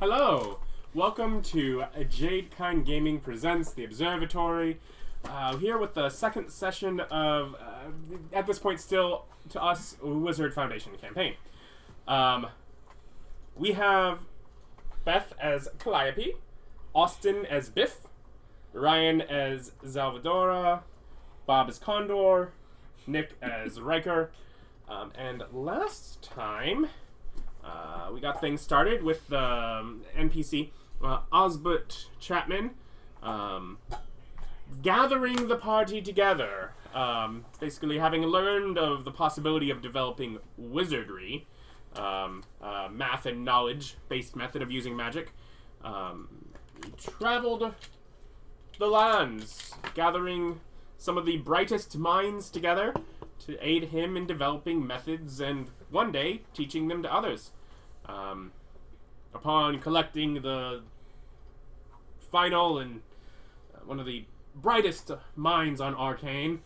Hello! Welcome to Jadekind Gaming Presents The Observatory. Here with the second session of, at this point still, to us, Wizard Foundation campaign. We have Beth as Calliope, Austin as Biff, Ryan as Xalvadora, Bob as Condor, Nick as Ryker, and last time we got things started with the NPC Osbert Chapman gathering the party together, basically having learned of the possibility of developing wizardry, math and knowledge-based method of using magic. He traveled the lands, gathering some of the brightest minds together to aid him in developing methods and one day teaching them to others. Upon collecting the final and one of the brightest minds on Arcane,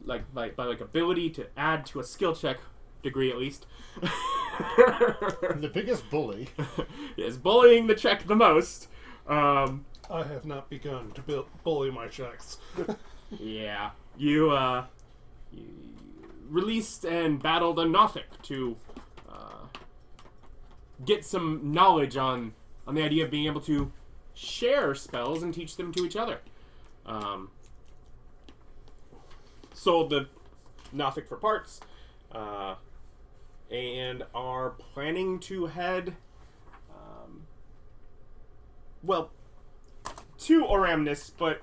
by ability to add to a skill check degree at least. The biggest bully is bullying the check the most. I have not begun to bully my checks. Yeah, you released and battled a Nothic to get some knowledge on the idea of being able to share spells and teach them to each other. Sold the Nothic for parts, and are planning to head, to Oramnis, but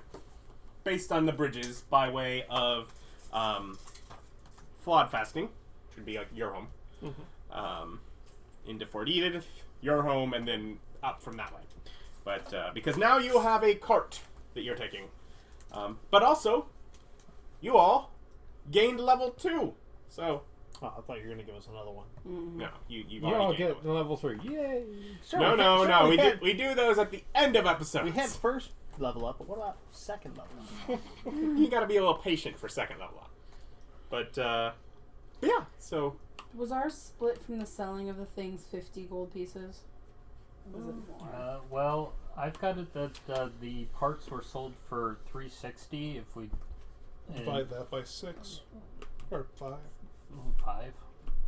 based on the bridges by way of Flodfæstning, which would be like your home, into Fort Edith, your home, and then up from that way. But because now you have a cart that you're taking, but also you all gained level 2, so. Oh, I thought you were going to give us another one. No, you've You all already gained get the level 3. Yay! Sure, No. sure, We do those at the end of episodes. We had first level up, but what about second level up? You got to be a little patient for second level up. But yeah. So was our split from the selling of the things 50 gold pieces? Or was it more? Well, I've got it that the parts were sold for $360. If we Divide that by 6 or 5. 5.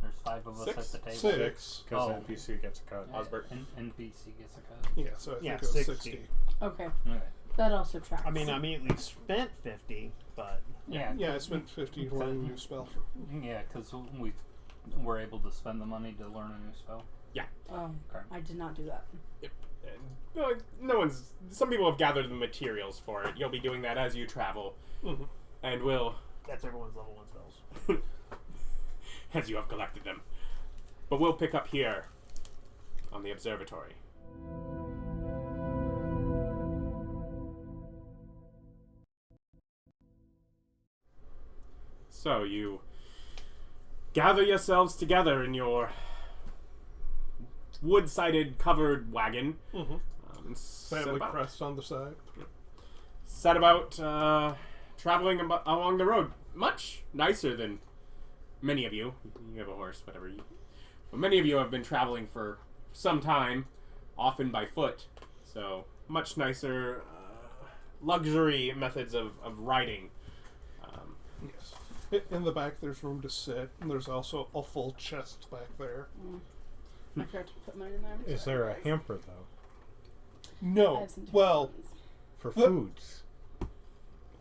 There's 5 of us at the table. 6. Because NPC gets a cut. Osbert. NPC gets a cut. Yeah, so I think it was 60. Okay. Okay. That also tracks. I mean, I immediately spent 50, but Yeah. Yeah, I spent 50 to learn a new spell. Yeah, because we were able to spend the money to learn a new spell. Oh, Okay. I did not do that. And some people have gathered the materials for it. You'll be doing that as you travel, and we'll that's everyone's level 1 spells. as you have collected them. But we'll pick up here on the observatory. So you gather yourselves together in your wood-sided covered wagon. And Family crest on the side. set about traveling along the road. Much nicer than many of you. You have a horse, whatever. But many of you have been traveling for some time, often by foot. So much nicer luxury methods of riding. Yes. In the back, there's room to sit, and there's also a full chest back there. I forgot to put mine in there. Is there a hamper, though, I No, have some different well, ones. for foods?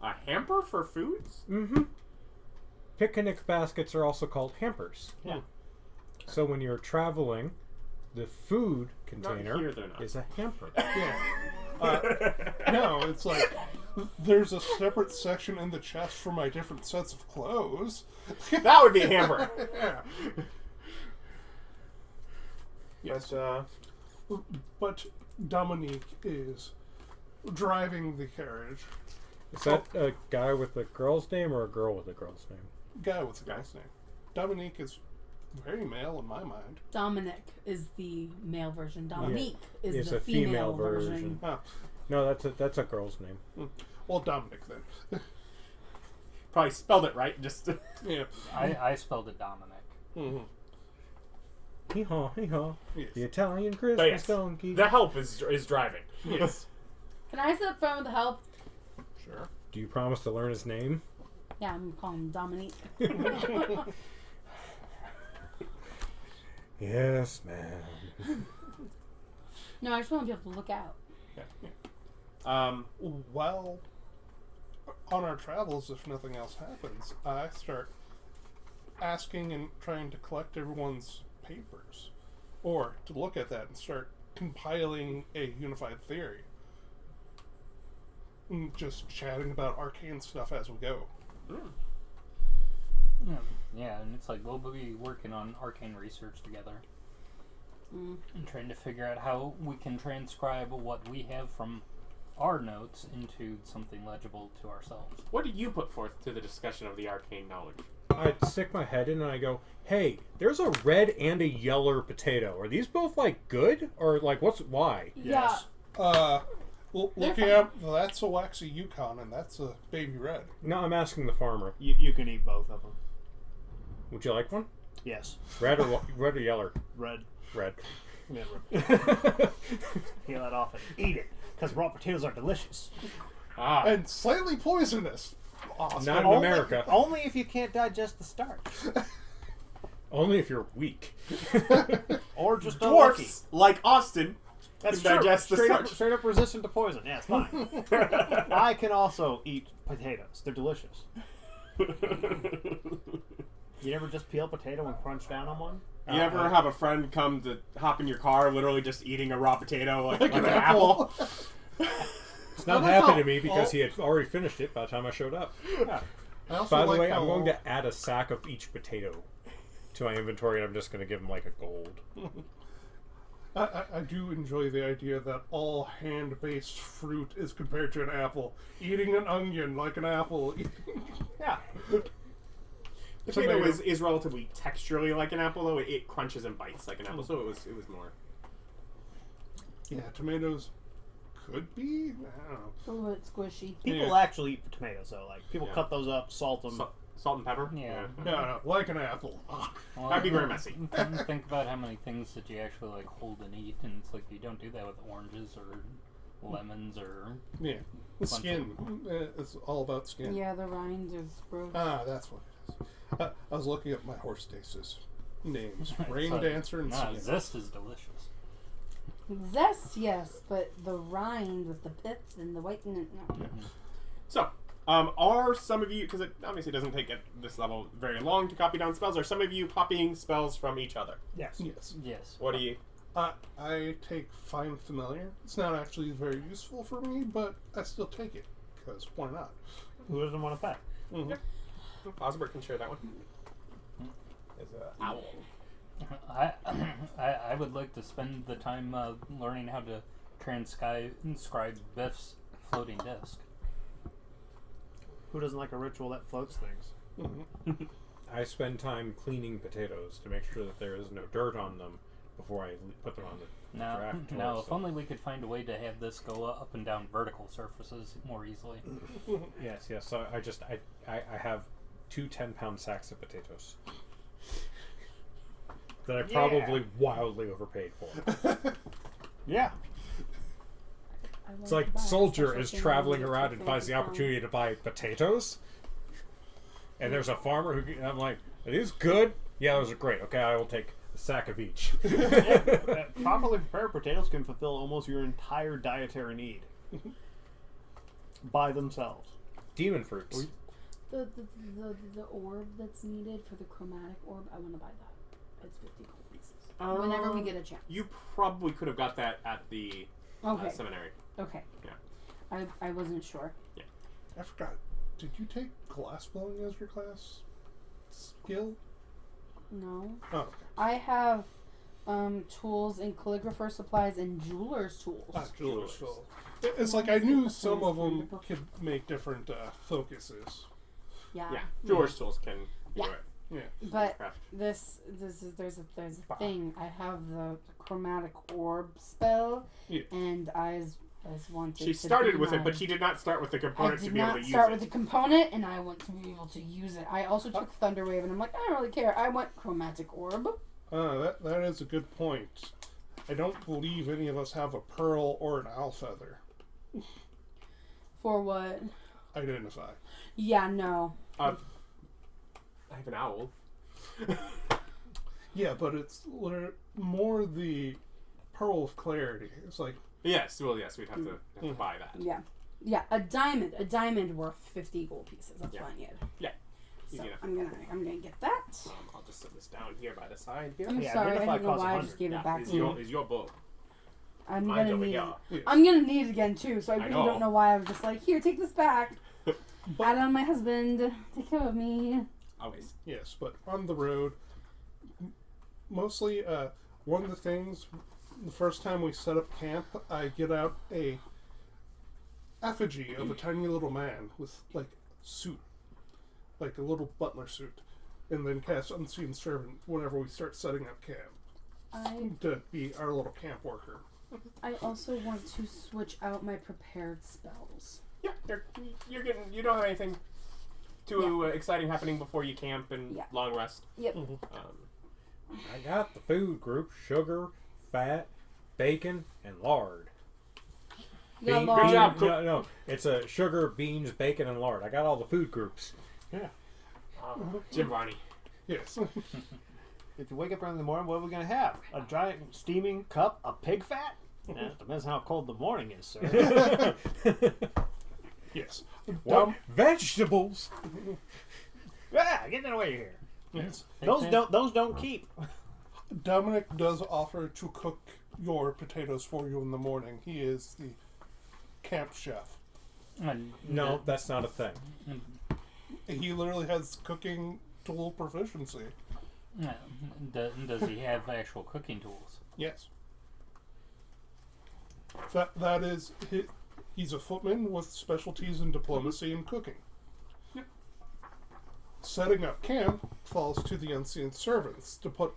A hamper for foods? Mm-hmm. Picnic baskets are also called hampers. Yeah. So when you're traveling, the food Not container here, they're not. is a hamper. yeah. No, it's like there's a separate section in the chest for my different sets of clothes. That would be a hamper. Yeah. Yes. But Dominique is driving the carriage. Is that a guy with a girl's name or a girl with a girl's name? Guy with the guy's name. Dominique is very male in my mind. Dominic is the male version. Dominique is It's the a female version. Ah, No, that's a girl's name. well, Dominic then. Probably spelled it right. Just Yeah. I spelled it Dominic. Mm-hmm. Hee-haw, hee-haw. Yes. The Italian Christmas But yes, donkey. the help is driving. Yes. Can I sit up front with the help? Sure. Do you promise to learn his name? Yeah, I'm gonna call him Dominique. Yes, man. No, I just want to be able to look out. While on our travels, if nothing else happens, I start asking and trying to collect everyone's papers, or to look at that and start compiling a unified theory. And just chatting about arcane stuff as we go. Yeah, and it's like we'll be working on arcane research together. And trying to figure out how we can transcribe what we have from our notes into something legible to ourselves. What do you put forth to the discussion of the arcane knowledge? I stick my head in and I go, hey, there's a red and a yeller potato. Are these both, like, good? Or, like, why? Yes. Looking up, that's a waxy Yukon and that's a baby red. No, I'm asking the farmer. You can eat both of them. Would you like one? Yes. Red or yeller? Red. Red. Yeah, peel it off and eat it, because raw potatoes are delicious. And slightly poisonous. Awesome. Not in America. Only if you can't digest the starch. Only if you're weak. Or just unlucky. Dwarfs, like Austin, That's can true. digest the starch. Straight up resistant to poison. Yeah, it's fine. I can also eat potatoes. They're delicious. You ever just peel a potato and crunch down on one? You ever have a friend come to hop in your car, literally just eating a raw potato like an apple? It's not happened to me because he had already finished it by the time I showed up. Yeah. I also By the like way, how I'm going to add a sack of each potato to my inventory, and I'm just going to give him like a gold. I do enjoy the idea that all hand-based fruit is compared to an apple. Eating an onion like an apple. Yeah. Potato is relatively texturally like an apple, though. It crunches and bites like an apple, so it was more. Yeah, tomatoes could be. I don't know. A little bit squishy. People actually eat tomatoes, though. Like, people cut those up, salt them. Salt and pepper? Yeah. No, like an apple. Well, That'd be very messy. Think about how many things that you actually like hold and eat, and it's like you don't do that with oranges or lemons or. Yeah, the skin. It's all about skin. Yeah, the rind is gross. That's what it is. I was looking at my horse daces names. Rain It's like, Dancer and nah, Skin. zest is delicious. Zest, yes, but the rind with the pits and the white. No. So, are some of you, because it obviously doesn't take at this level very long to copy down spells, are some of you copying spells from each other? Yes. Yes. Yes. What do you... I take Find Familiar. It's not actually very useful for me, but I still take it, because why not? Who doesn't want to pet? Mm-hmm. Osbert can share that one. As an owl. I would like to spend the time learning how to transcribe Biff's floating disc. Who doesn't like a ritual that floats things? Mm-hmm. I spend time cleaning potatoes to make sure that there is no dirt on them before I put them on the draft. Now, if only we could find a way to have this go up and down vertical surfaces more easily. Yes. So I have 2 10-pound sacks of potatoes that I probably wildly overpaid for. Yeah. It's like Soldier is traveling around and finds the opportunity to buy potatoes, and there's a farmer who. I'm like, are these good? Yeah, those are great. Okay, I will take a sack of each. Properly prepared potatoes can fulfill almost your entire dietary need by themselves. Demon fruits. The orb that's needed for the chromatic orb, I want to buy that. It's 50 gold pieces. Whenever we get a chance. You probably could have got that at the seminary. Okay. Yeah. I wasn't sure. Yeah. I forgot. Did you take glass blowing as your class skill? No. Oh, okay. I have tools and calligrapher supplies and jeweler's tools. Jeweler's tools. It's like I knew some of them could make different focuses. Yeah. Yeah. Jeweler's tools can do Yeah. it. Yeah. But Craft. there's a thing. I have the chromatic orb spell, Yeah. and I wanted. She started with it, but she did not start with the I component to did be able not to use start it. with the component, and I want to be able to use it. I also took Thunderwave, and I'm like, I don't really care. I want chromatic orb. That is a good point. I don't believe any of us have a pearl or an owl feather. For what? Identify. Yeah, no. I have an owl. Yeah, but it's more the pearl of clarity. It's like Yes, well, yes, we'd have to buy that. Yeah. Yeah, a diamond worth 50 gold pieces. That's what I need. Yeah. So Easy enough. I'm gonna get that. I'll just set this down here by the side here. I'm Yeah, sorry, I identify don't know costs why I 100. just gave Yeah, it back is to you. your book. I'm Mine's gonna over need here. it. I'm gonna need it again too, so I really know. don't know why I was just like, here, take this back. Add on my husband. Take care of me. Always. yes, but on the road, mostly one of the things. The first time we set up camp, I get out a effigy of a tiny little man with like suit, like a little butler suit, and then cast Unseen Servant whenever we start setting up camp to be our little camp worker. I also want to switch out my prepared spells. Yeah, you're getting. You don't have anything too exciting happening before you camp and long rest. Yep. I got the food group: sugar, fat, bacon, and lard. You got Bean- lard. Good job, cook. No, it's a sugar, beans, bacon, and lard. I got all the food groups. Yeah. Jim Varney. Yes. If you wake up early in the morning, what are we going to have? A giant steaming cup of pig fat? Yeah, it depends on how cold the morning is, sir. Yes. What? Vegetables. Yeah, get that away here. Yes. Those don't keep. Dominic does offer to cook your potatoes for you in the morning. He is the camp chef. No, that's not a thing. He literally has cooking tool proficiency. Does he have actual cooking tools? Yes. That is he's a footman with specialties in diplomacy and cooking. Yep. Setting up camp falls to the unseen servants to put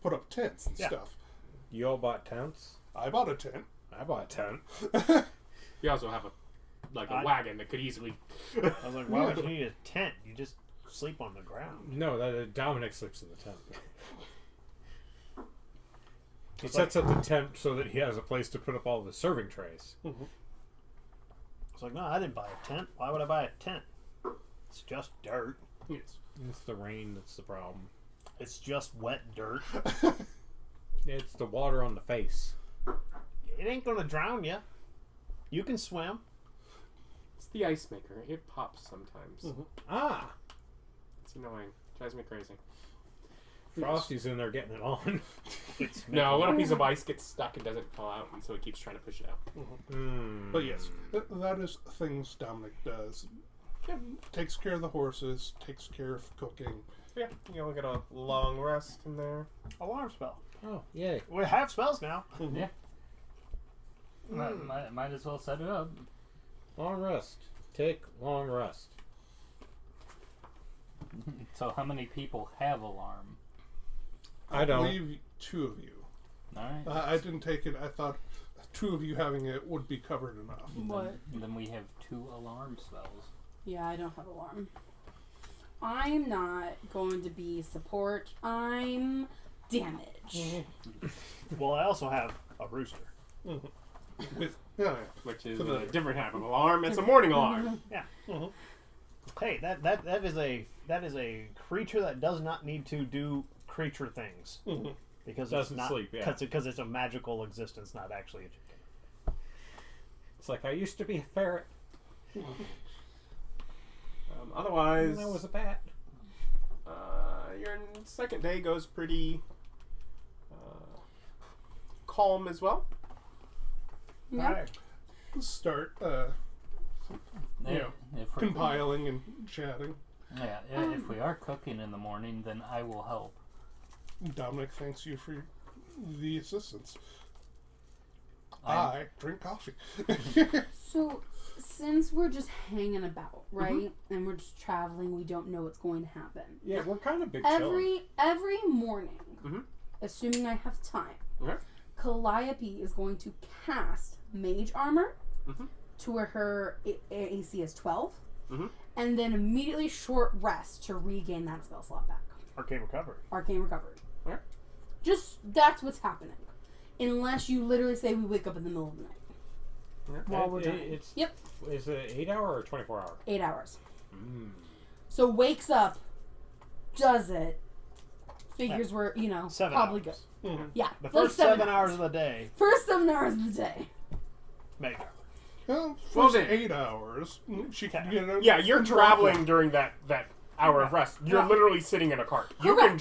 up tents and stuff. You all bought tents? I bought a tent. I bought a tent. You also have a wagon that could easily. I was like, why would you need a tent? You just sleep on the ground. No, Dominic sleeps in the tent. He It's sets up the tent so that he has a place to put up all the serving trays. It's like, no, I didn't buy a tent. Why would I buy a tent? It's just dirt. Yes. It's the rain that's the problem. It's just wet dirt. It's the water on the face. It ain't gonna drown you. You can swim. It's the ice maker. It pops sometimes. Ah! It's annoying. Drives me crazy. Frosty's in there getting it on. It's No, when a piece of ice gets stuck, it doesn't fall out, and so it keeps trying to push it out. But yes, that is things Dominic does. Yeah. Takes care of the horses, takes care of cooking. Yeah, we'll get a long rest in there. alarm spell. Oh, yay. We have spells now. Yeah. Might as well set it up. Long rest. Take long rest. So how many people have alarm? I don't. believe 2 of you. Alright. I didn't take it. I thought 2 of you having it would be covered enough. What? Then we have 2 alarm spells. Yeah, I don't have alarm. I'm not going to be support. I'm damage. Well, I also have a rooster. With Which is For the- a different type of alarm. It's a morning alarm. Yeah. Hey, that is a creature that does not need to do creature things because Doesn't it's not sleep, yeah. because it's a magical existence, not actually a. It's like I used to be a ferret. Otherwise, And I was a bat. your second day goes pretty calm as well. Yeah. Alright. start If we're- compiling and chatting. Yeah, if we are cooking in the morning, then I will help. Dominic thanks you for the assistance. I'm- I drink coffee. So, since we're just hanging about, right, and we're just traveling, we don't know what's going to happen. Yeah, we're kind of big chillin'. Every morning, assuming I have time, Okay. Calliope is going to cast Mage Armor to where her AC is 12, and then immediately short rest to regain that spell slot back. Arcane recovery. Arcane Recovery. Okay. Just that's what's happening. Unless you literally say we wake up in the middle of the night while we're done. Yep. Is it 8 hour or 24 hour? 8 hours. Mm. So wakes up, does it, figures we're, 7 probably hours. good. Mm-hmm. Yeah. The like first 7 hours of the day. First 7 hours of the day. Make up. Well, Well, first then- 8 hours. She can get a Yeah, you're control traveling point. during that hour of rest. You're Yeah. literally sitting in a cart. You Correct. can.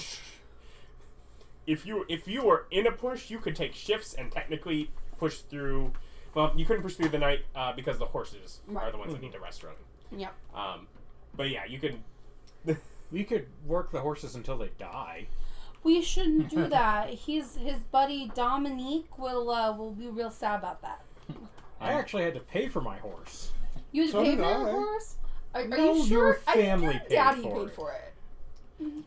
If you were in a push, you could take shifts and technically push through. Well, you couldn't push through the night because the horses are the ones that need to rest running. Yep. But yeah, you can. We could work the horses until they die. We shouldn't do that. His buddy Dominique will be real sad about that. I actually had to pay for my horse. You had to So pay did for your I. horse? Are No, you sure? your I think family your paid daddy for paid it. for it.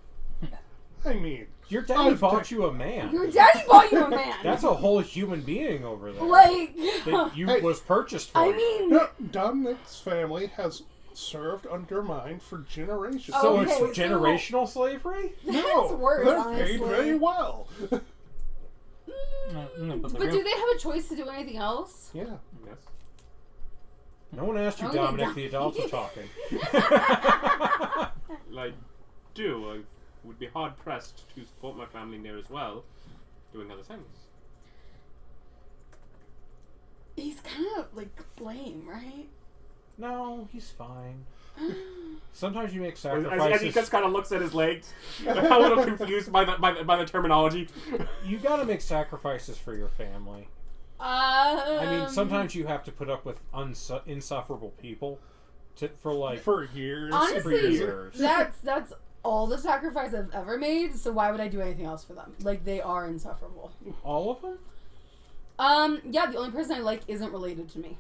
I mean, Your daddy I've bought ta- you a man. Your daddy bought you a man. That's a whole human being over there. like. that you Hey, was purchased for. I you. mean, no, Dominic's family has served under mine for generations. So Okay, it's generational slavery? that's worse. they're honestly. paid very well. No, but the But real- do they have a choice to do anything else? Yeah. Yes. No one asked you, Okay, Dominic. Dom- The adults are talking. I do. I would be hard pressed to support my family there as well, doing other things. He's kind of like lame, right? No, he's fine. Sometimes you make As sacrifices. he just kind of looks at his legs, a little confused by the terminology. You gotta make sacrifices for your family. I mean, sometimes you have to put up with insufferable people for For years. honestly, years. that's all the sacrifice I've ever made. So why would I do anything else for them? Like they are insufferable. all of them. Yeah, the only person I like isn't related to me.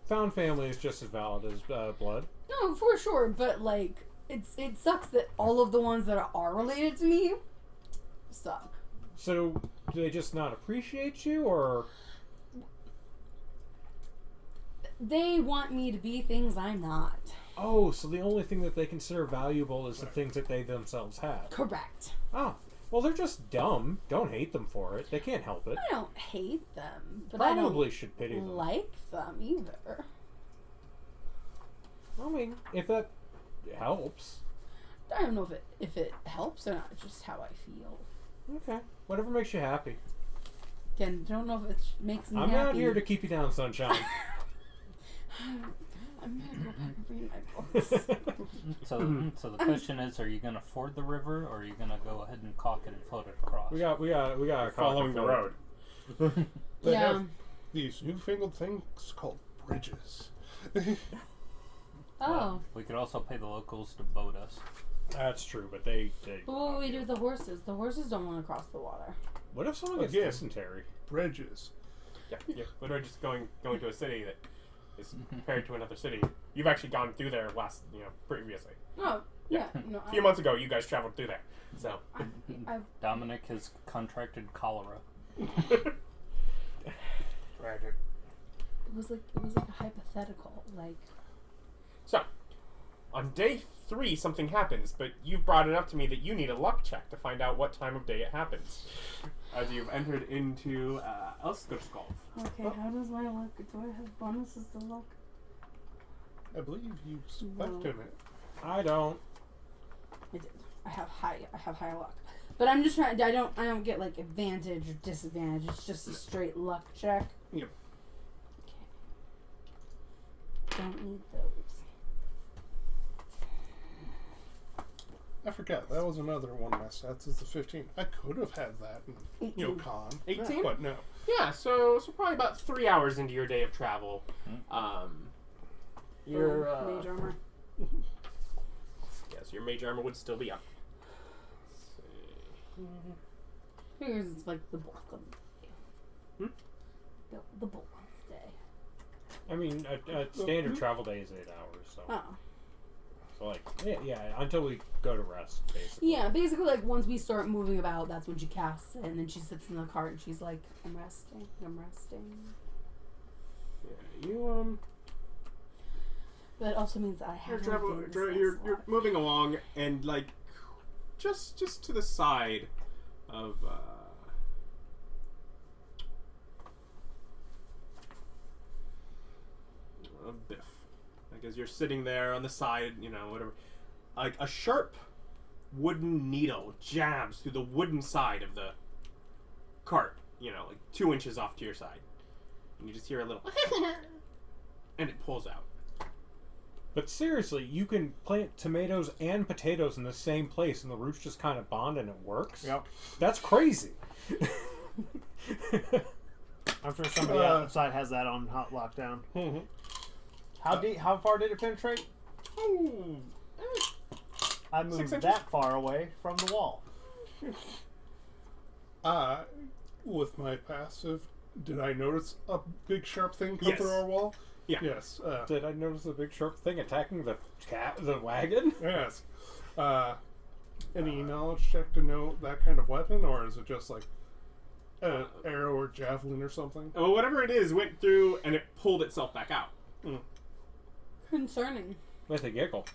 Found family is just as valid as blood. No, for sure, but like it sucks that all of the ones that are related to me suck. So, do they just not appreciate you, or They want me to be things I'm not. oh, so the only thing that they consider valuable is the things that they themselves have? Correct. Oh, well, they're just dumb. Don't hate them for it. They can't help it. I don't hate them, but Probably I should pity don't them. like them either. I mean, if that helps. I don't know if it helps or not. It's just how I feel. Okay, whatever makes you happy. Again, don't know if it makes me I'm happy. not here to keep you down, sunshine. I'm gonna go back and read my books. So the question is, are you going to ford the river, or are you going to go ahead and caulk it and float it across? we got Following the road. They Yeah. have these newfangled things called bridges. Oh. We could also pay the locals to boat us. That's true, but they. But what would we do with the horses? The horses don't want to cross the water. What if someone gets Again. dysentery? Bridges. Yeah. Literally just going to a city that is compared to another city. You've actually gone through there previously. Oh, yeah. No, A few months ago, you guys traveled through there. So. I've Dominic has contracted cholera. It was like a hypothetical. Like So, on day 3, something happens, but you've brought it up to me that you need a luck check to find out what time of day it happens. As you've entered into Elskorskolv. okay, how does my luck? Do I have bonuses to luck? I believe you selected it. I don't. I did. I have high luck. But I'm just trying. I don't get like advantage or disadvantage. It's just a straight luck check. Yep. Okay. Don't need those. I forgot. That was another one of my stats. Is the 15. I could have had that in 18. con. 18? But no. Yeah, so probably about 3 hours into your day of travel. Your mage armor. yes, your mage armor would still be up. Figures it's like the bulk of the day. The bulk of the day. I mean, a standard travel day is 8 hours, so. Oh. So, like, yeah, until we go to rest, basically. Yeah, basically, like, once we start moving about, that's when she casts it, and then she sits in the cart, and she's like, I'm resting. Yeah, you But it also means that I have you're moving along, and like just to the side of like as you're sitting there on the side, you know, whatever, like a sharp wooden needle jabs through the wooden side of the cart, you know, like 2 inches off to your side. And you just hear a little and it pulls out. But seriously, you can plant tomatoes and potatoes in the same place and the roots just kind of bond and it works? Yep. That's crazy. I'm sure somebody outside has that on hot lockdown. Mm-hmm. How far did it penetrate? Ooh. I moved 6 inches. that far away from the wall. With my passive, did I notice a big sharp thing come Yes. through our wall? Yeah. Yes. Did I notice a big sharp thing attacking the wagon? Yes. Any knowledge check to know that kind of weapon, or is it just like an arrow or javelin or something? Well, whatever it is went through and it pulled itself back out. Concerning. With a giggle.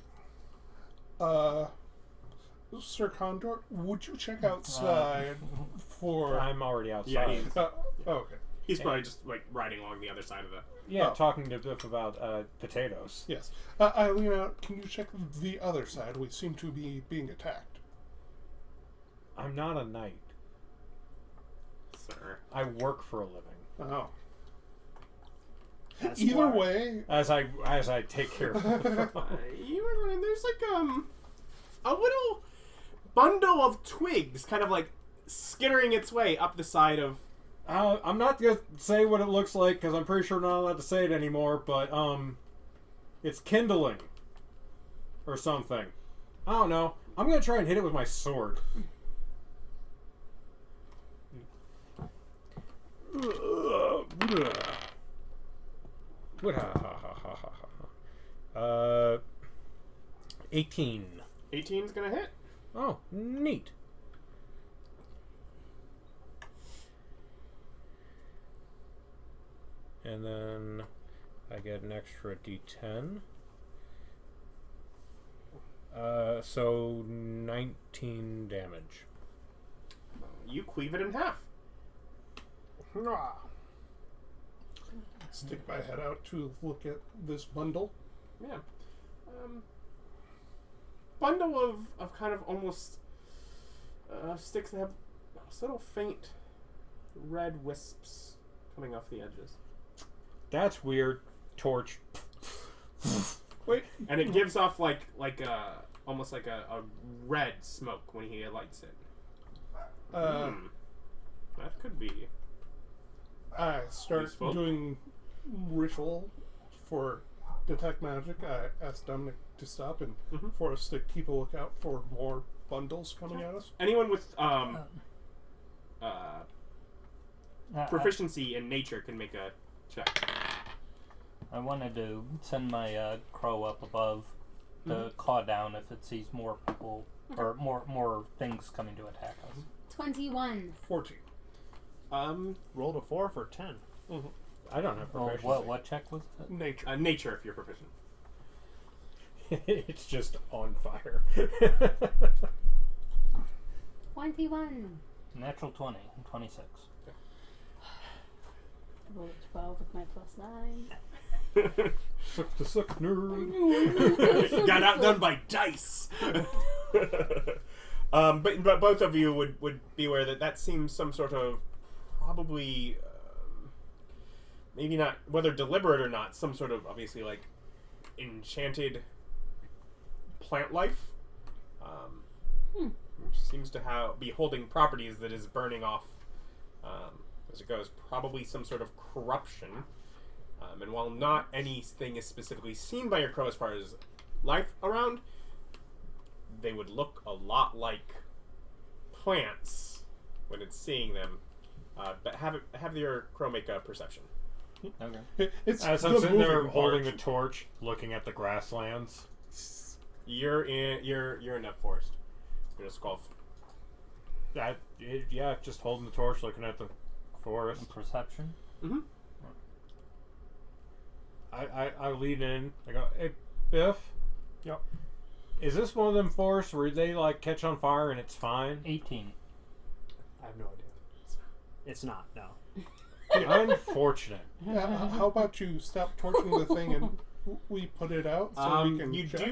Sir Condor, would you check outside for... I'm already outside. Yeah, he's, okay. he's probably just like riding along the other side of the. Yeah, Oh. talking to Biff about potatoes. Yes. I lean out. Can you check the other side? We seem to be being attacked. I'm not a knight. Sir. I work for a living. Oh. That's Either why. way, As I take care of it. You were running. There's like a little bundle of twigs, kind of like skittering its way up the side of. I'm not gonna say what it looks like because I'm pretty sure I'm not allowed to say it anymore. But it's kindling or something. I don't know. I'm gonna try and hit it with my sword. Uh, 18. 18's gonna hit. Oh, neat. And then I get an extra D10. So 19 damage. You cleave it in half. stick my head out to look at this bundle. Yeah. Bundle of kind of almost sticks that have little faint red wisps coming off the edges. That's weird. Torch. Wait, And it gives off like a almost like a red smoke when he lights it. That could be. I start Useful. doing ritual for detect magic. I asked Dominic to stop and for us to keep a lookout for more bundles coming at us. Anyone with proficiency in nature can make a check. I wanted to send my crow up above to claw down if it sees more people or more things coming to attack us. 21. 14. Rolled a 4 for 10. I don't have Oh, proficiency. what check was it? Nature. Nature, if you're proficient. It's just on fire. 21. Natural 20, 26. Rolled a 12 with my +9. Suck the suck, nerd. Got outdone by dice. But both of you would be aware that seems some sort of probably maybe not whether deliberate or not, some sort of obviously like enchanted plant life. Which seems to be holding properties that is burning off as it goes. Probably some sort of corruption. And while not anything is specifically seen by your crow as far as life around, they would look a lot like plants when it's seeing them. But have your crow make a perception. Okay. It's As the I'm sitting there moving holding part. the torch, looking at the grasslands. You're in that forest. You're in a skulf. Yeah, just holding the torch, looking at the forest. Perception? Mm-hmm. I lean in. I go, hey, Biff. Yep. Is this one of them forests where they like catch on fire and it's fine? 18. I have no idea. It's not, no. Unfortunate. Yeah, how about you stop torching the thing and we put it out so we can you check?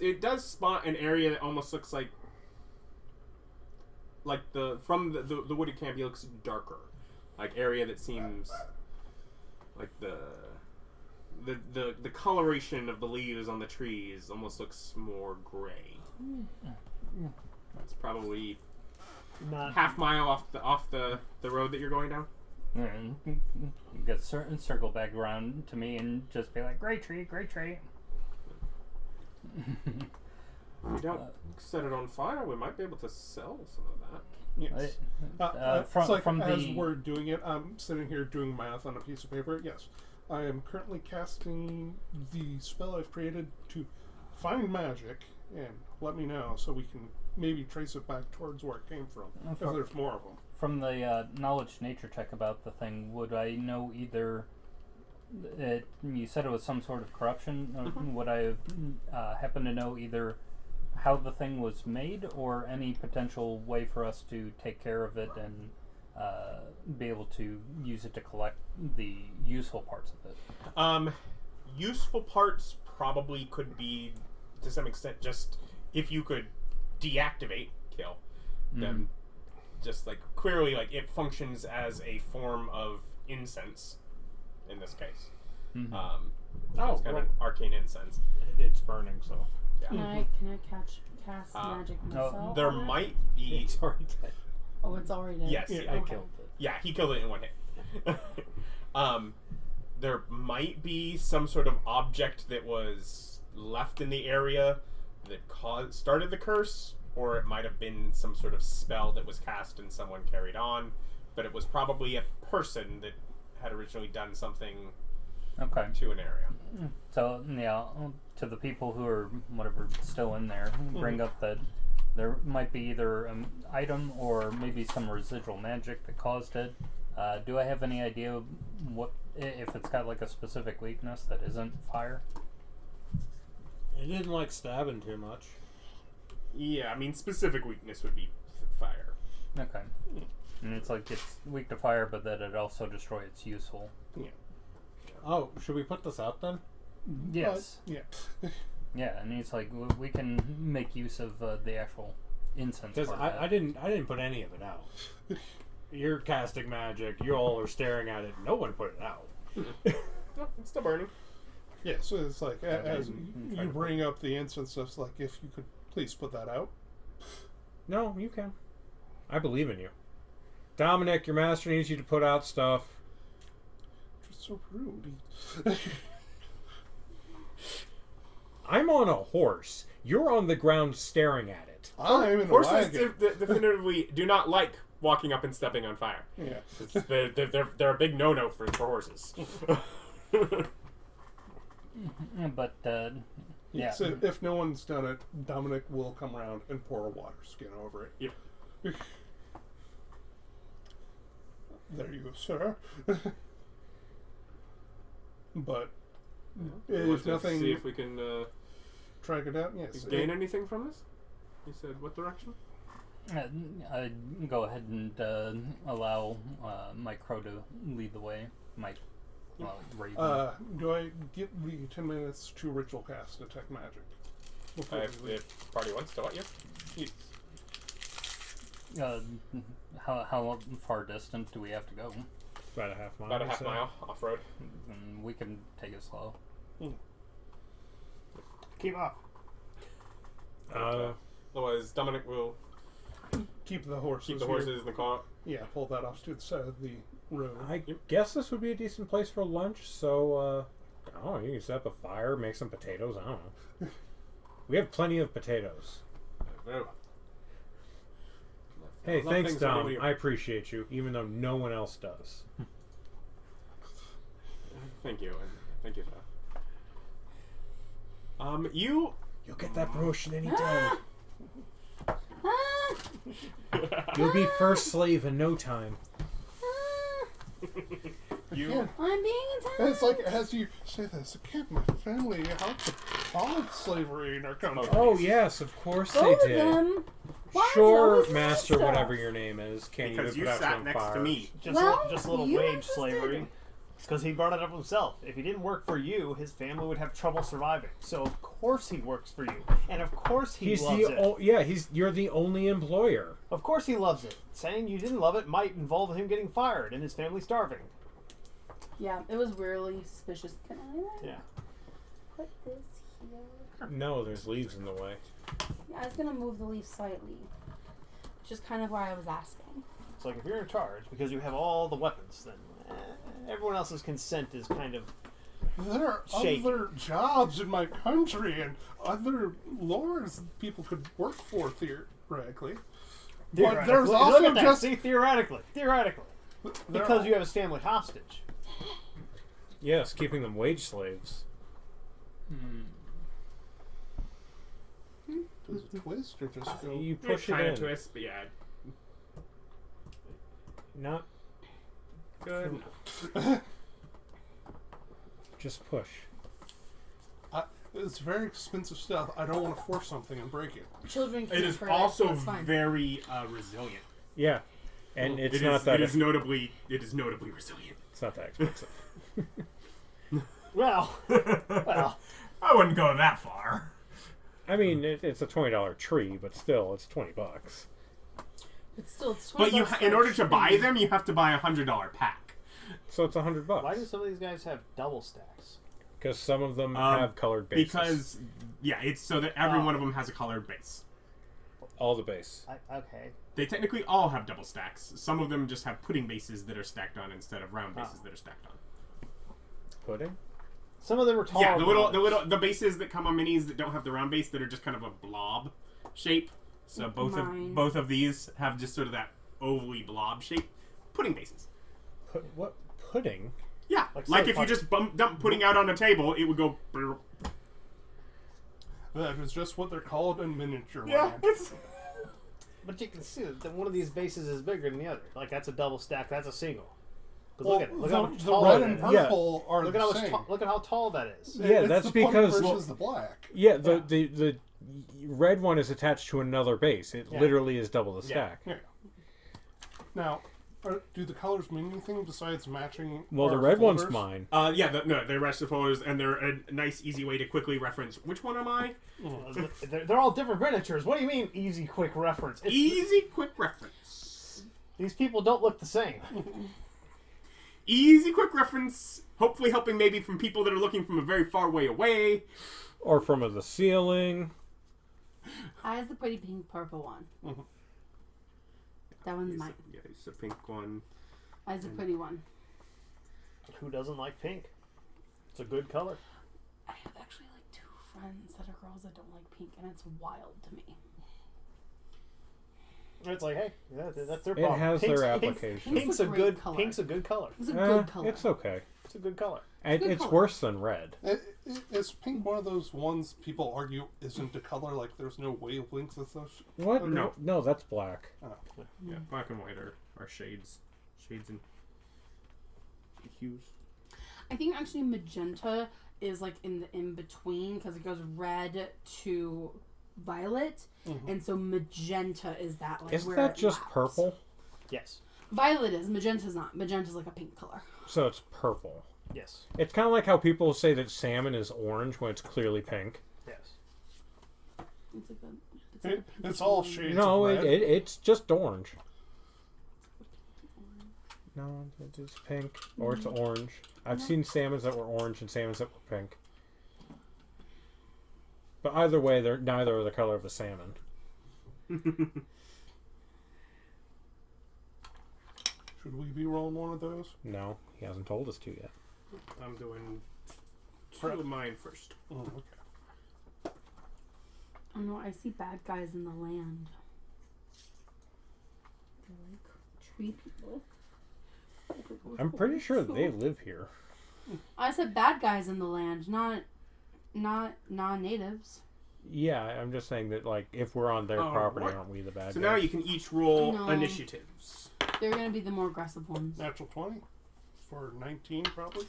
it does spot an area that almost looks like from the wooded camp. It looks darker, like area that seems like the coloration of the leaves on the trees almost looks more gray. That's probably Not half mile off the road that you're going down. Get circle back around to me and just be like, great tree, great tree. If you don't set it on fire, we might be able to sell some of that. Yes. From, it's from as the we're doing it, I'm sitting here doing math on a piece of paper. Yes, I am currently casting the spell I've created to find magic and let me know so we can maybe trace it back towards where it came from, if there's more of them. From the knowledge nature check about the thing, would I know either? You said it was some sort of corruption. Would I happen to know either how the thing was made or any potential way for us to take care of it and be able to use it to collect the useful parts of it? Useful parts probably could be, to some extent, just if you could deactivate kill them. Just like clearly, like it functions as a form of incense in this case. It's kind of an arcane incense. It's burning, so. Yeah. Can I cast magic myself? There on it? might be. It's already dead. Oh, it's already dead. Yes, I killed it. Yeah, he killed it in one hit. There might be some sort of object that was left in the area that started the curse, or it might have been some sort of spell that was cast and someone carried on, but it was probably a person that had originally done something to an area. So, yeah, to the people who are, whatever, still in there, bring up that there might be either an item or maybe some residual magic that caused it. Do I have any idea what if it's got like a specific weakness that isn't fire? It didn't like stabbing too much. Yeah, I mean, specific weakness would be fire. Okay. And it's like it's weak to fire, but that it also destroys its useful. Yeah. Oh, should we put this out then? Yes. Yeah. Yeah, and it's like we can make use of the actual incense. Because part of that. I didn't put any of it out. You're casting magic. You all are staring at it. No one put it out. Well, it's still burning. Yeah, so it's like as you bring up the instance, it's like if you could please put that out. No, you can. I believe in you. Dominic, your master needs you to put out stuff. It's so rude. I'm on a horse. You're on the ground staring at it. I'm in a Horses wagon. definitively do not like walking up and stepping on fire. Yeah. They're a big no-no for horses. But yeah. So if no one's done it, Dominic will come around and pour a water skin over it. Yep. There you go, sir. But Let's if nothing, see if we can track it out. Yes. gain anything from this. You said what direction? I'd go ahead and allow my crow to lead the way. My raven. Do I get the 10 minutes to ritual cast detect magic? Before we leave? If party wants to, what you? Yes. How far distant do we have to go? About a half mile. About a half mile off road. And we can take it slow. keep up. Otherwise, Dominic will Keep the horses. keep the here. horses in the car. Yeah, pull that off to the side of the road. I guess this would be a decent place for lunch, so, I don't know, you can set up a fire, make some potatoes, I don't know. We have plenty of potatoes. Hey, thanks, Dom. I appreciate you, even though no one else does. Thank you, and thank you for that. You'll get that promotion any day. Ah! You'll be first slave in no time. you I'm being attacked. And it's like, as you say this, again, my family helped abolish slavery in our country. Oh, yes, of course Both they of did. them. Why is it Sure, always Master, stuff? whatever your name is. Can't because even you put out sat some next to fires. me. Just Well, just a little you wage insisted. slavery. It's because he brought it up himself. If he didn't work for you, his family would have trouble surviving. So of course he works for you, and of course he loves it. You're the only employer. Of course he loves it. Saying you didn't love it might involve him getting fired and his family starving. Yeah, it was really suspicious. Can I put this here? No, there's leaves in the way. Yeah, I was gonna move the leaf slightly, which is kind of why I was asking. It's like if you're in charge because you have all the weapons, then everyone else's consent is kind of There are shaky. other jobs in my country and other lords people could work for theoretically. But there's Look also at that. just See, theoretically, because you have his family hostage. Yes, keeping them wage slaves. Does it twist or just go? You Yeah, push it kind in. of twist, but yeah, Not good. just push. It's very expensive stuff. I don't want to force something and break it. Children can It is hurt also so it's fine. very resilient. Yeah, and it's It not is- that It is notably resilient. it's not that expensive. Well, I wouldn't go that far. I mean, it's a $20 tree, but still, it's $20. But still, it's But you, $20 in order to shipping. buy them, you have to buy a $100 pack. So it's $100. why do some of these guys have double stacks? Because some of them have colored bases. Because it's so that every one of them has a colored base. All the base. Okay. They technically all have double stacks. Some of them just have pudding bases that are stacked on instead of round bases that are stacked on. Pudding? Some of them are taller. Yeah, than the bases that come on minis that don't have the round base that are just kind of a blob shape. So Mine. both of these have just sort of that ovally blob shape. Pudding bases. What? Pudding? Yeah, Like like so if you just dump pudding out on a table, it would go. That is just what they're called in miniature Yeah, land. But you can see that one of these bases is bigger than the other. Like that's a double stack. That's a single. 'Cause Well, look at it. Look how much the taller red that and is. Yeah. purple are Look the at how same. look at how tall that is. Yeah, It's that's the pink because versus the black. yeah, the red one is attached to another base. It literally is double the stack. Yeah. Now, do the colors mean anything besides matching? Well, the our red one's folders? mine. They're rest of folders, and they're a nice, easy way to quickly reference which one am I. They're all different miniatures. What do you mean, easy, quick reference? Easy, quick reference. These people don't look the same. Easy, quick reference. Hopefully, helping maybe from people that are looking from a very far way away. Or from the ceiling. I has the pretty pink purple one. Mhm. That one's mine. Yeah, it's a pink one. I has the pretty one. Who doesn't like pink? It's a good color. I have actually like 2 friends that are girls that don't like pink, and it's wild to me. It's like, hey, that's their It problem. has Pink's- their Pink's- application. Pink's a a great good. color. Pink's a good color. It's a good color. It's okay. It's a good color. And good it's color. worse than red. Is pink one of those ones people argue isn't a color? Like there's no wavelengths associated? What? No. No, that's black. Yeah, black and white are shades and hues. I think actually magenta is like in the in between because it goes red to violet, and so magenta is that like Isn't where that it just laps. purple? Yes. Violet is magenta's not. Magenta's like a pink color. So it's purple. Yes. It's kind of like how people say that salmon is orange when it's clearly pink. Yes. It's like a. It's all shades. No, of red. it's just orange. No, it's pink or it's orange. I've seen salmons that were orange and salmons that were pink. But either way, they're neither are the color of the salmon. Should we be rolling one of those? No, he hasn't told us to yet. I'm doing 2 of mine first. Oh, okay. Oh no, I see bad guys in the land. They're like tree people. I'm pretty sure they live here. I said bad guys in the land, not non-natives. Yeah, I'm just saying that, like, if we're on their Oh, property, what? aren't we the bad So guys? now you can each roll No. initiatives. They're gonna be the more aggressive ones. Natural 20 for 19, probably.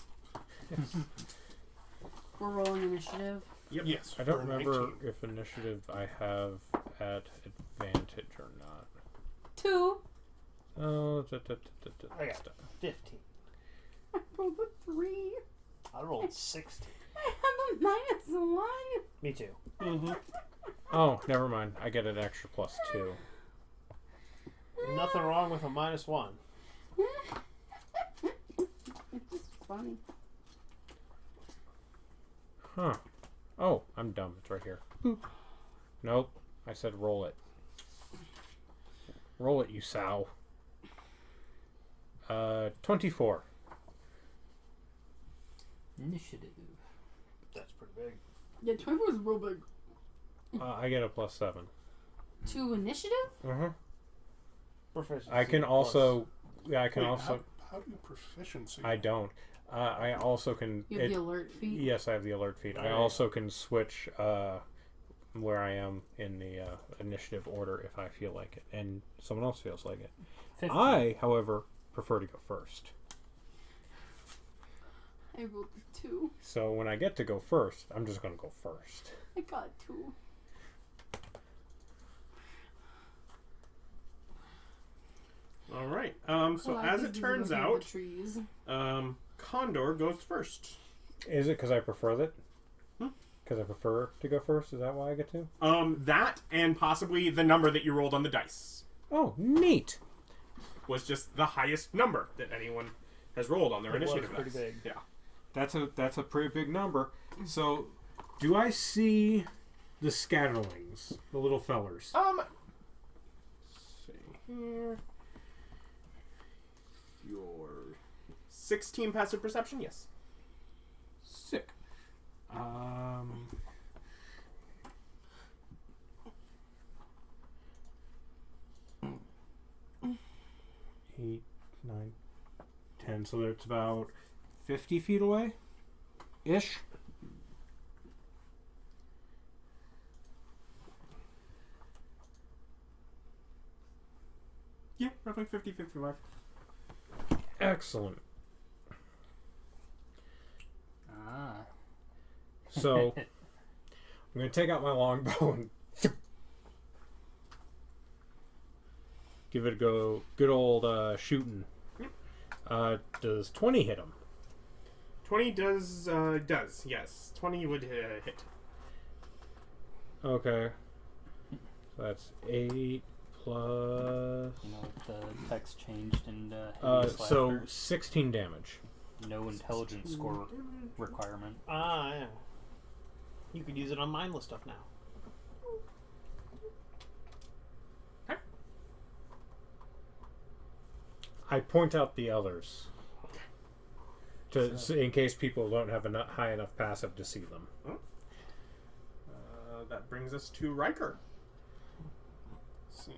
We're rolling initiative. Yep. Yes. I don't for remember 19. if initiative I have at advantage or not. 2. Oh, I got 15. I rolled a 3. I rolled 60. I have a -1. Me too. Mm-hmm. Oh, never mind. I get an extra +2. Nothing wrong with a -1. It's just funny. Huh. Oh, I'm dumb. It's right here. Boop. Nope. I said roll it. Roll it, you sow. 24. Initiative. That's pretty big. Yeah, 24 is real big. I get a +7. To initiative? Uh-huh. Proficiency I can also... Yeah, I can Wait, also... How do you proficiency? I don't. I also can... You have the alert feat? Yes, I have the alert feat. I Right. also can switch where I am in the initiative order if I feel like it, and someone else feels like it. 15. I, however, prefer to go first. I rolled a 2. So when I get to go first, I'm just going to go first. I got 2. All right. So Well, I as think it he's turns looking at the out, trees. Condor goes first. Is it because I prefer that? Because I prefer to go first? Is that why I get to? That and possibly the number that you rolled on the dice Oh, neat. was just the highest number that anyone has rolled on their It was initiative pretty dice. big. Yeah. That's a pretty big number. So, do I see the scatterlings, the little fellers? Let's see here. Your 16 passive perception, yes. Sick. 8, 9, 10. So it's about 50 feet away, ish. Yeah, roughly 50, 55. Excellent. Ah. So I'm going to take out my longbow and give it a go. Good old shooting. Does 20 hit him? 20 does, yes. 20 would hit. Okay. So that's 8 plus... You know, the text changed and so laughter. 16 damage. No intelligence score requirement. Ah, yeah. You could use it on mindless stuff now. I point out the others. So in case people don't have a high enough passive to see them. That brings us to Ryker. Let's see.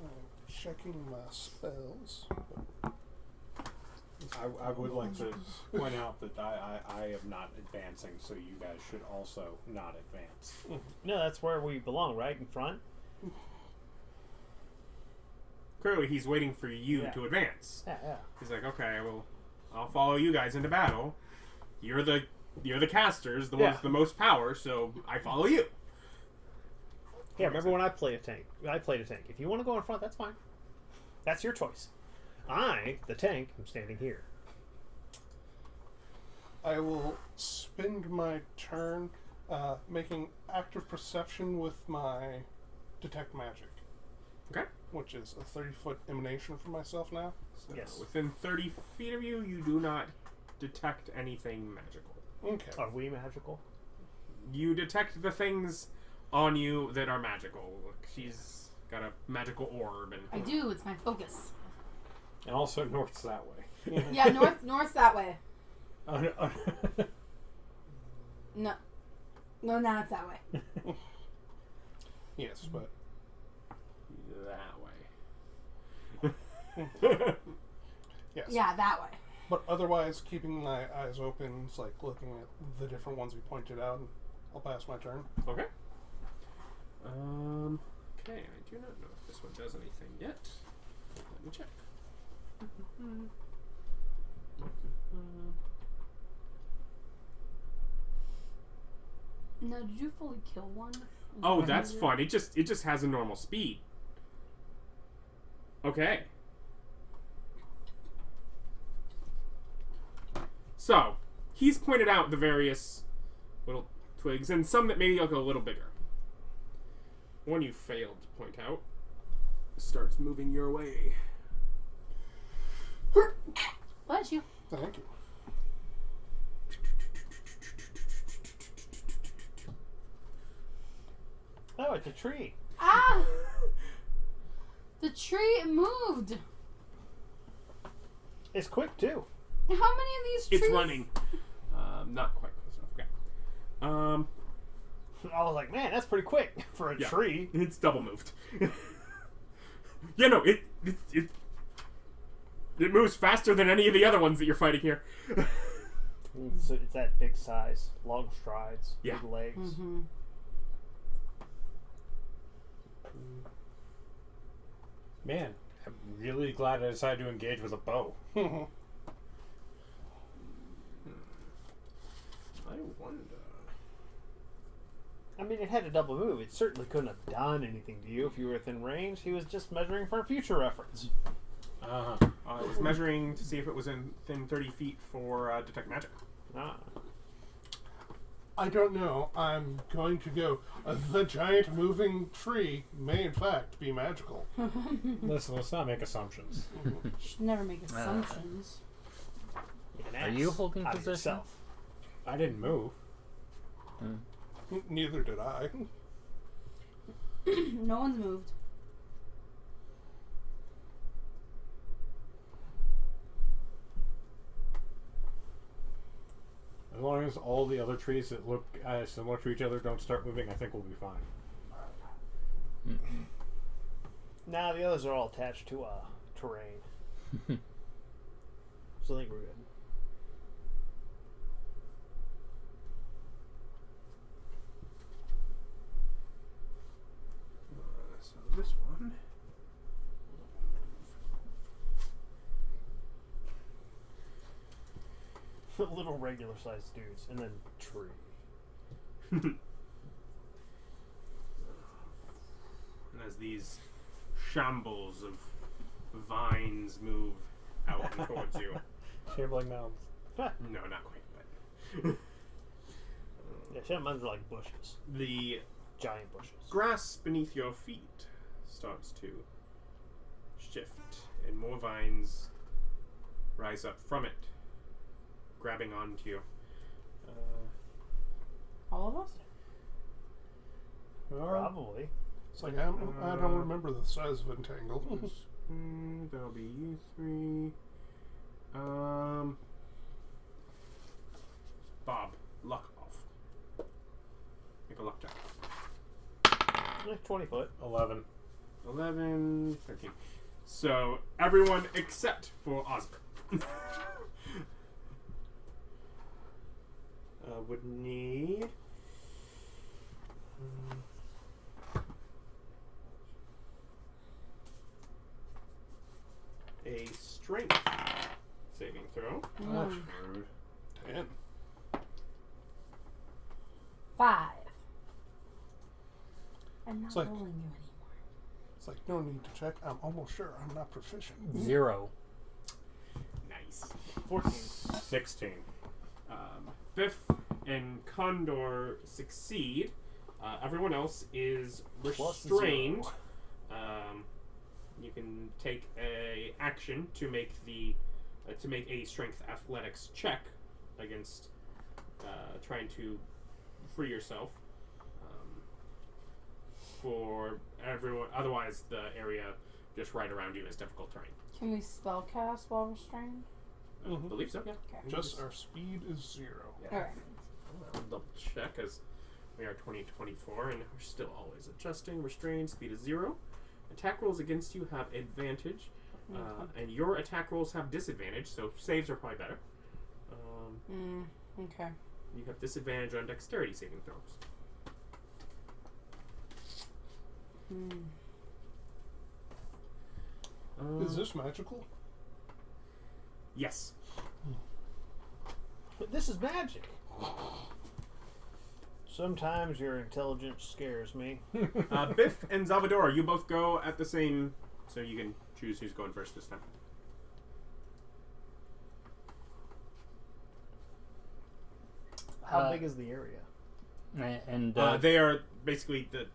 I'm checking my spells. I would like to point out that I am not advancing, so you guys should also not advance. No, that's where we belong, right? In front? Clearly, he's waiting for you Yeah. to advance. Yeah, yeah. He's like, okay, well, I'll follow you guys into battle. You're the casters, the ones with the most power, so I follow you. Yeah, remember when I played a tank? I played a tank. If you want to go in front, that's fine. That's your choice. I, the tank, am standing here. I will spend my turn making active perception with my detect magic. Okay. Which is a 30-foot emanation for myself now. So Yes. within 30 feet of you, you do not detect anything magical. Okay. Are we magical? You detect the things on you that are magical. Look, she's got a magical orb, and I do. It's my focus. And also north's that way. Yeah, north's that way. No, now it's that way. Yes, but that way. yes. Yeah, that way. But otherwise, keeping my eyes open, it's like looking at the different ones we pointed out, and I'll pass my turn. Okay. Okay, I do not know if this one does anything yet. Let me check. No, did you fully kill one? Oh, that's fun. It just has a normal speed. Okay. So, he's pointed out the various little twigs, and some that maybe look a little bigger. One you failed to point out starts moving your way. Bless you. Thank you. Oh, it's a tree. Ah! The tree moved. It's quick too. How many of these trees? It's running. Not quite close enough. Okay. I was like, man, that's pretty quick for a Yeah. tree. It's double moved. Yeah, no, it moves faster than any of the other ones that you're fighting here. It's that big size, long strides, Yeah. big legs. Mm-hmm. Man, I'm really glad I decided to engage with a bow. I wonder. I mean, it had a double move. It certainly couldn't have done anything to you if you were within range. He was just measuring for future reference. Uh-huh. I was measuring to see if it was within 30 feet for detect magic. Ah. I don't know. I'm going to go. The giant moving tree may, in fact, be magical. Listen, let's not make assumptions. Should never make assumptions. You can Are ask you holding out of position? yourself. I didn't move. Neither did I. No one's moved. As long as all the other trees that look similar to each other don't start moving, I think we'll be fine. Nah, the others are all attached to terrain. So I think we're good. So this one. Little regular sized dudes, and then tree. And as these shambles of vines move out and towards you. Shambling mounds. No, not quite, but Yeah, shamans are like bushes. the Giant bushes. grass beneath your feet starts to shift, and more vines rise up from it, grabbing onto you. All of us? Probably. It's like, I don't remember the size of Entangle. That'll be you three. Bob, luck off. Make a luck check. 20 foot. 11. 11, 13. So, everyone except for Osborne. Would need a strength saving throw. That's rude. 10. 5. I'm not It's like- rolling you anymore. It's like, no need to check. I'm almost sure I'm not proficient. 0. Nice. 14. 16. Biff and Condor succeed. Everyone else is Plus restrained. 0. You can take a action to make a strength athletics check against trying to free yourself. For everyone, otherwise the area just right around you is difficult terrain. Can we spell cast while restrained? I believe so. Yeah. Okay. Just our speed is 0. Alright. I'll double check as we are 2024 and we're still always adjusting. Restrained speed is 0. Attack rolls against you have advantage, and your attack rolls have disadvantage. So saves are probably better. Okay. You have disadvantage on dexterity saving throws. Is this magical? Yes. But this is magic. Sometimes your intelligence scares me. Biff and Xalvadora, you both go at the same, so you can choose who's going first this time. How big is the area? And they are basically the...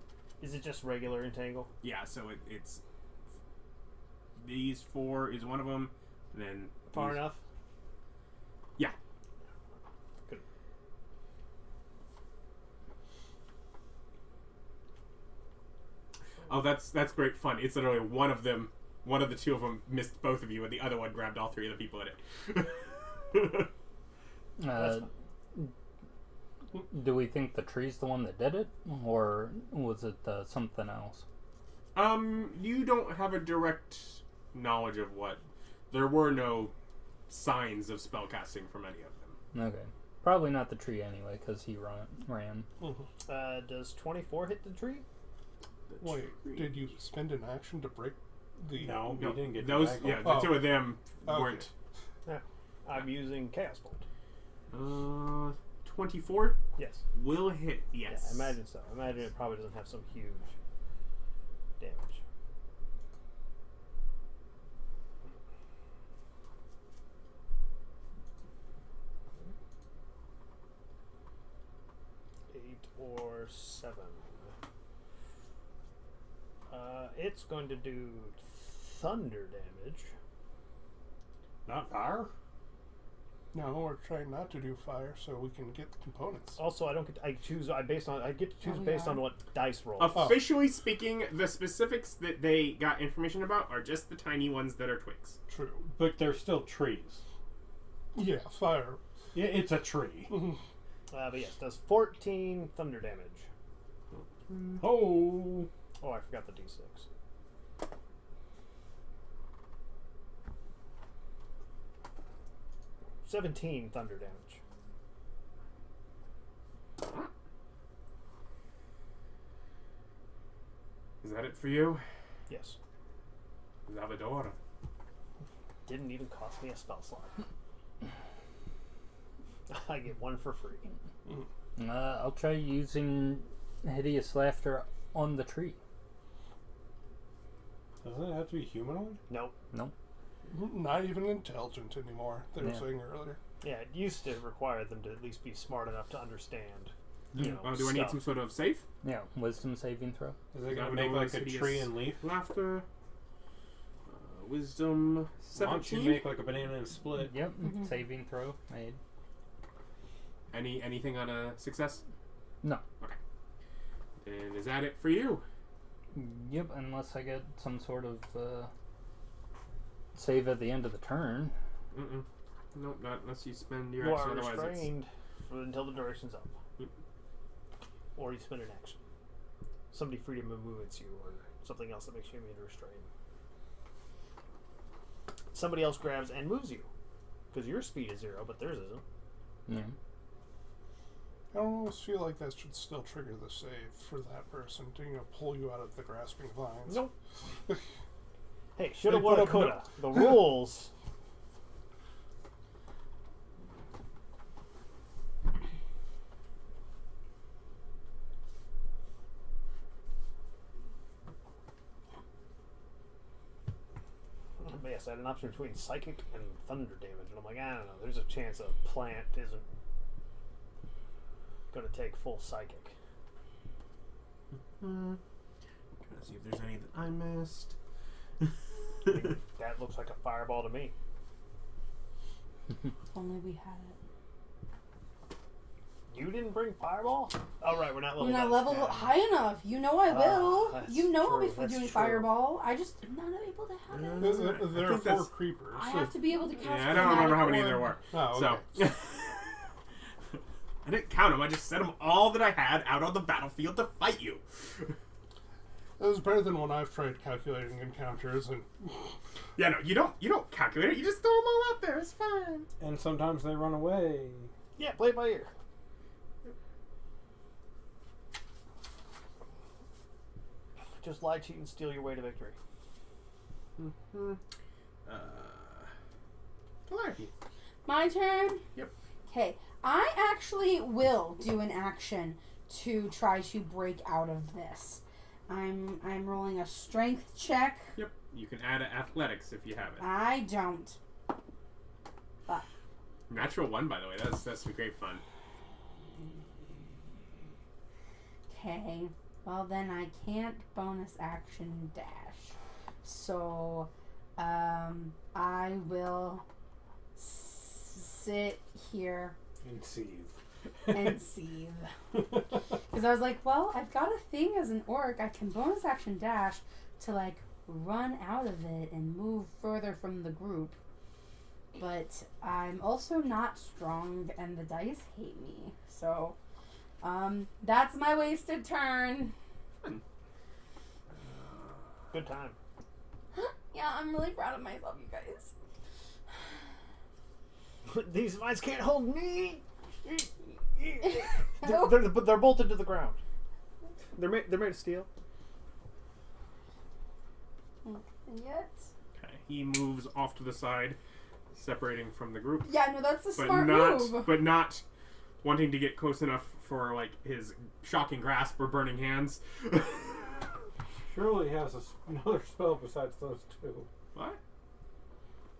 Is it just regular entangle? Yeah, so it's... These 4 is one of them, and then... Far enough? Yeah. Good. Oh, that's great fun. It's literally one of them. One of the 2 of them missed both of you, and the other one grabbed all 3 of the people in it. do we think the tree's the one that did it, or was it something else? You don't have a direct knowledge of what. There were no signs of spellcasting from any of them. Okay. Probably not the tree anyway, because he ran. Mm-hmm. Does 24 hit the tree? Wait, did you spend an action to break the... No, you didn't get those. the Yeah, the 2 of them weren't. Yeah. I'm using Chaos Bolt. 24 Yes. will hit. Yes. Yeah, I imagine so. I imagine it probably doesn't have some huge damage. Or 7. It's going to do thunder damage. Not fire? No, we're trying not to do fire so we can get the components. Also, I don't get. I get to choose based on what dice roll. Officially speaking, the specifics that they got information about are just the tiny ones that are twigs. True. But they're still trees. Yeah, fire. Yeah, it's a tree. But yes, does 14 thunder damage. Oh. Oh, I forgot the d6. $17 thunder damage. Is that it for you? Yes. Xalvadora. Didn't even cost me a spell slot. I get 1 for free. I'll try using Hideous Laughter on the tree. Doesn't it have to be humanoid? Nope. Nope. Not even intelligent anymore, they were saying earlier. Yeah, it used to require them to at least be smart enough to understand. You know, Do I need stuff. some sort of safe? Yeah, wisdom saving throw. Is it going to make like a Hideous tree and leaf? Laughter. Wisdom Why don't 17. you make like a banana and split? Yep, saving throw made. Anything on a success? No. Okay. And is that it for you? Yep, unless I get some sort of save at the end of the turn. Nope, not unless you spend your You action. are Otherwise, restrained until the duration's up. Yep. Or you spend an action. Somebody freedom of movements you, or something else that makes you immune to restrain. Somebody else grabs and moves you. Because your speed is 0, but theirs isn't. Yeah. I almost feel like that should still trigger the save for that person to, pull you out of the grasping vines. Nope. Hey, shoulda, They woulda, put up coulda. The rules. But yes, I had an option between psychic and thunder damage, and I'm like, I don't know. There's a chance a plant isn't going to take full psychic. Trying to see if there's any that I missed. That looks like a fireball to me. Only we had it. You didn't bring fireball? Oh, right, we're not level We're not up. level Yeah. high enough. You know I will. that's You know I'll true, be that's doing true. fireball. I just am not able to have it. There I are think 4 that's- creepers. I have to be able to cast. Yeah, I don't remember how many chromatic there orb. were. Oh, okay. So I didn't count them. I just set them all that I had out on the battlefield to fight you. It was better than when I've tried calculating encounters, and Yeah, no, you don't calculate it. You just throw them all out there. It's fine. And sometimes they run away. Yeah, play it by ear. Just lie, cheat, and steal your way to victory. Calliope. My turn? Yep. Okay. I actually will do an action to try to break out of this. I'm rolling a strength check. Yep. You can add athletics if you have it. I don't. Natural 1, by the way. That's great fun. Okay. Well, then I can't bonus action dash. So, I will sit here And seethe. and seethe. Because I was like, well, I've got a thing as an orc. I can bonus action dash to, like, run out of it and move further from the group. But I'm also not strong, and the dice hate me. So, that's my wasted turn. Good time. Yeah, I'm really proud of myself, you guys. These vines can't hold me. They're bolted to the ground. They're made of steel. And yet... Okay, he moves off to the side, separating from the group. Yeah, no, that's a But smart not, move. but not wanting to get close enough for, like, his shocking grasp or burning hands. Surely he has another spell besides those two. What?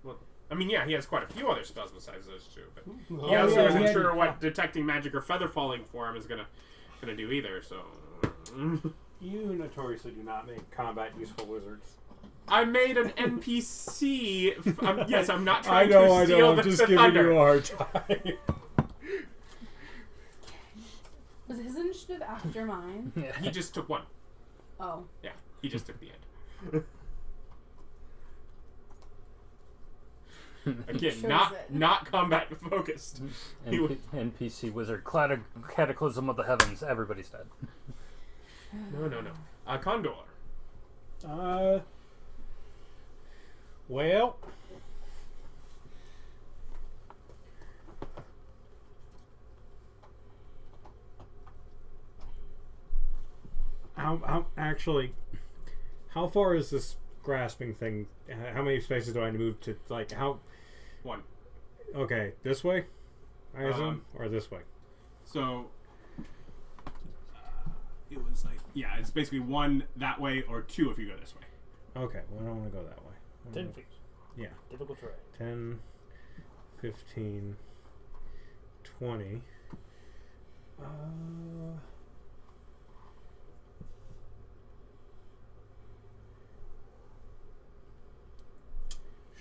Well, I mean, yeah, he has quite a few other spells besides those two, but Oh, he also yeah, isn't yeah. sure what detecting magic or feather falling for him is gonna do either. So, You notoriously do not make combat useful wizards. I made an NPC. Yes, I'm not trying to I steal I'm the just giving thunder. you a hard time. Was his initiative after mine? He just took one. Oh. Yeah, he just took the end. Again, Sure not is it. not combat focused. He would- NPC wizard. Cataclysm of the heavens. Everybody's dead. No. Condor. Well, how far is this grasping thing? How many spaces do I need to move to? Like how? One. Okay, this way, I assume, or this way. So it was like, yeah, it's basically one that way or two if you go this way. Okay, well, I don't want to go that way. 10 feet. Yeah. Difficult terrain. 10, 15, 20.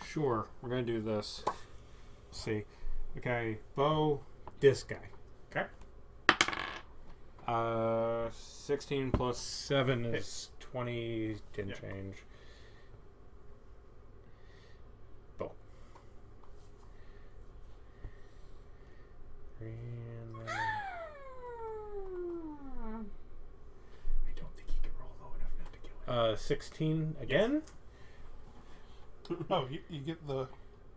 Sure, we're going to do this. Let's see. Okay, bow, this guy. Okay. 16 plus 7 is 20 and Yeah. change. Bow. And, I don't think he can roll low enough not to kill it. 16 again? Oh, you get the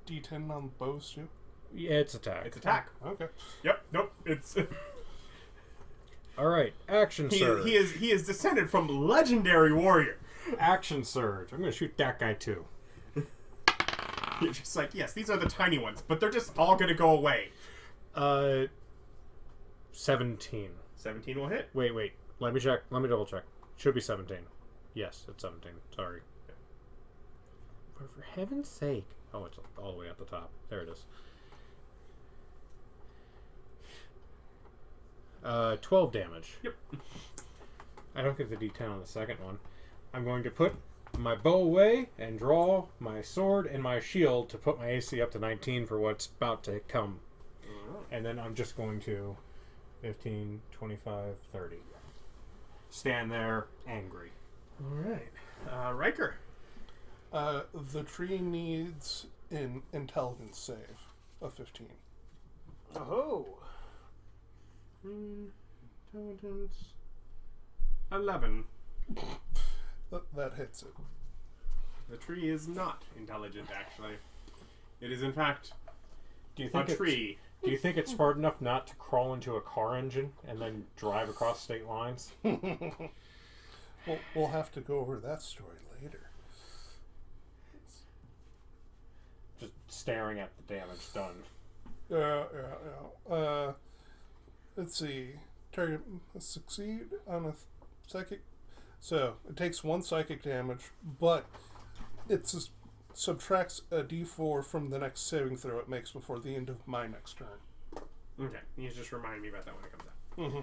D10 on bows too? Yeah, it's attack. It's attack. Okay. Yep. Nope. It's All right, action surge. he is descended from legendary warrior. Action surge. I'm going to shoot that guy too. You're just like, yes, these are the tiny ones, but they're just all going to go away. 17. 17 will hit. Wait. Let me check. Let me double check. Should be 17. Yes, it's 17. Sorry. For heaven's sake. Oh, it's all the way at the top. There it is. 12 damage. Yep. I don't get the D10 on the second one. I'm going to put my bow away and draw my sword and my shield to put my AC up to 19 for what's about to come. And then I'm just going to 15, 25, 30. Stand there angry. All right. Ryker. The tree needs an intelligence save of 15. Oh. Intelligence. 11. That hits it. The tree is not intelligent, actually. It is, in fact, Do you a think tree. Do you think it's smart enough not to crawl into a car engine and then drive across state lines? We'll have to go over that story later. Just staring at the damage done. Let's see. Target must succeed on a psychic. So it takes 1 psychic damage, but it subtracts a d4 from the next saving throw it makes before the end of my next turn. Okay. You just remind me about that when it comes up. Mm-hmm.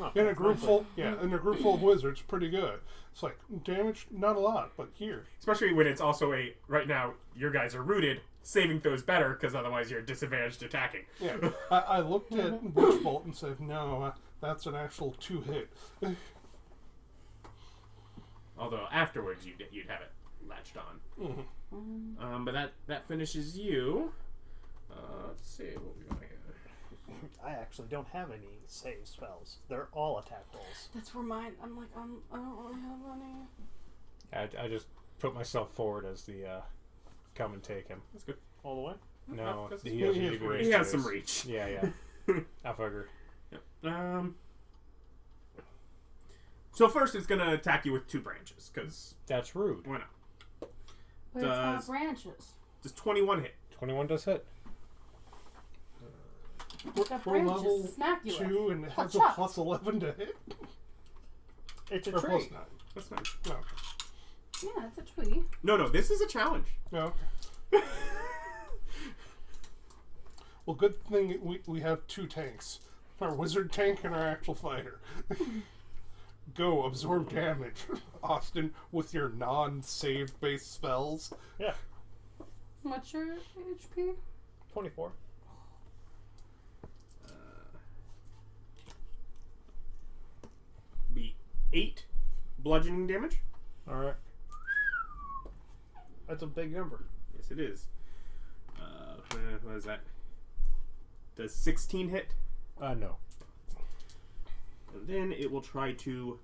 Oh, In a group full of wizards, pretty good. It's like damage, not a lot, but here. Especially when it's also right now, your guys are rooted. Saving throws better, because otherwise you're disadvantaged attacking. Yeah. I looked at Witch Bolt and said, no, that's an actual 2-hit. Although afterwards you'd have it latched on. Mm-hmm. But that finishes you. Let's see what we got here. I actually don't have any save spells. They're all attack rolls. That's where mine. I'm like, I don't really have any. I just put myself forward as the come and take him. That's good. All the way? No, That's- he doesn't even reach He has to some his- reach. Yeah. I figure. Yep. So first it's gonna attack you with 2 branches, because That's rude. why not? But it's not branches. Does 21 hit? 21 does hit. It's got We're branches level to smack you 2 with. and it has a Chop. plus 11 to hit. It's a Or tree. plus 9. That's nice. No. Yeah, it's a tree. No, this is a challenge. No. Well, good thing we have 2 tanks. Our wizard tank and our actual fighter. Go, absorb damage. Austin, with your non-save based spells. Yeah. What's your HP? 24. Be 8 bludgeoning damage. Alright. That's a big number. Yes, it is. What is that? Does 16 hit? No. And then it will try to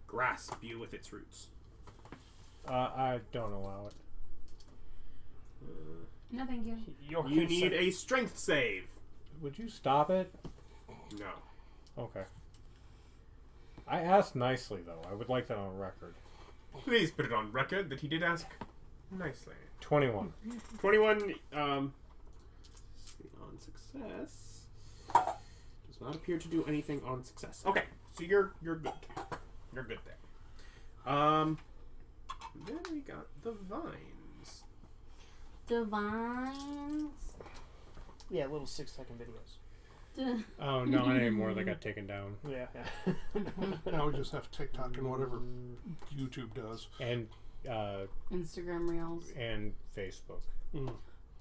grasp you with its roots. I don't allow it. No, thank you. You need a strength save. Would you stop it? No. Okay. I asked nicely, though. I would like that on record. Please put it on record that he did ask nicely. 21. 21, on success. Does not appear to do anything on success. Okay, so you're good. You're good there. Then we got the vines. Divines. Yeah, little 6-second videos. Oh, no, not anymore. They got taken down. Yeah. Now we just have TikTok and whatever YouTube does. And Instagram Reels. and Facebook. Mm.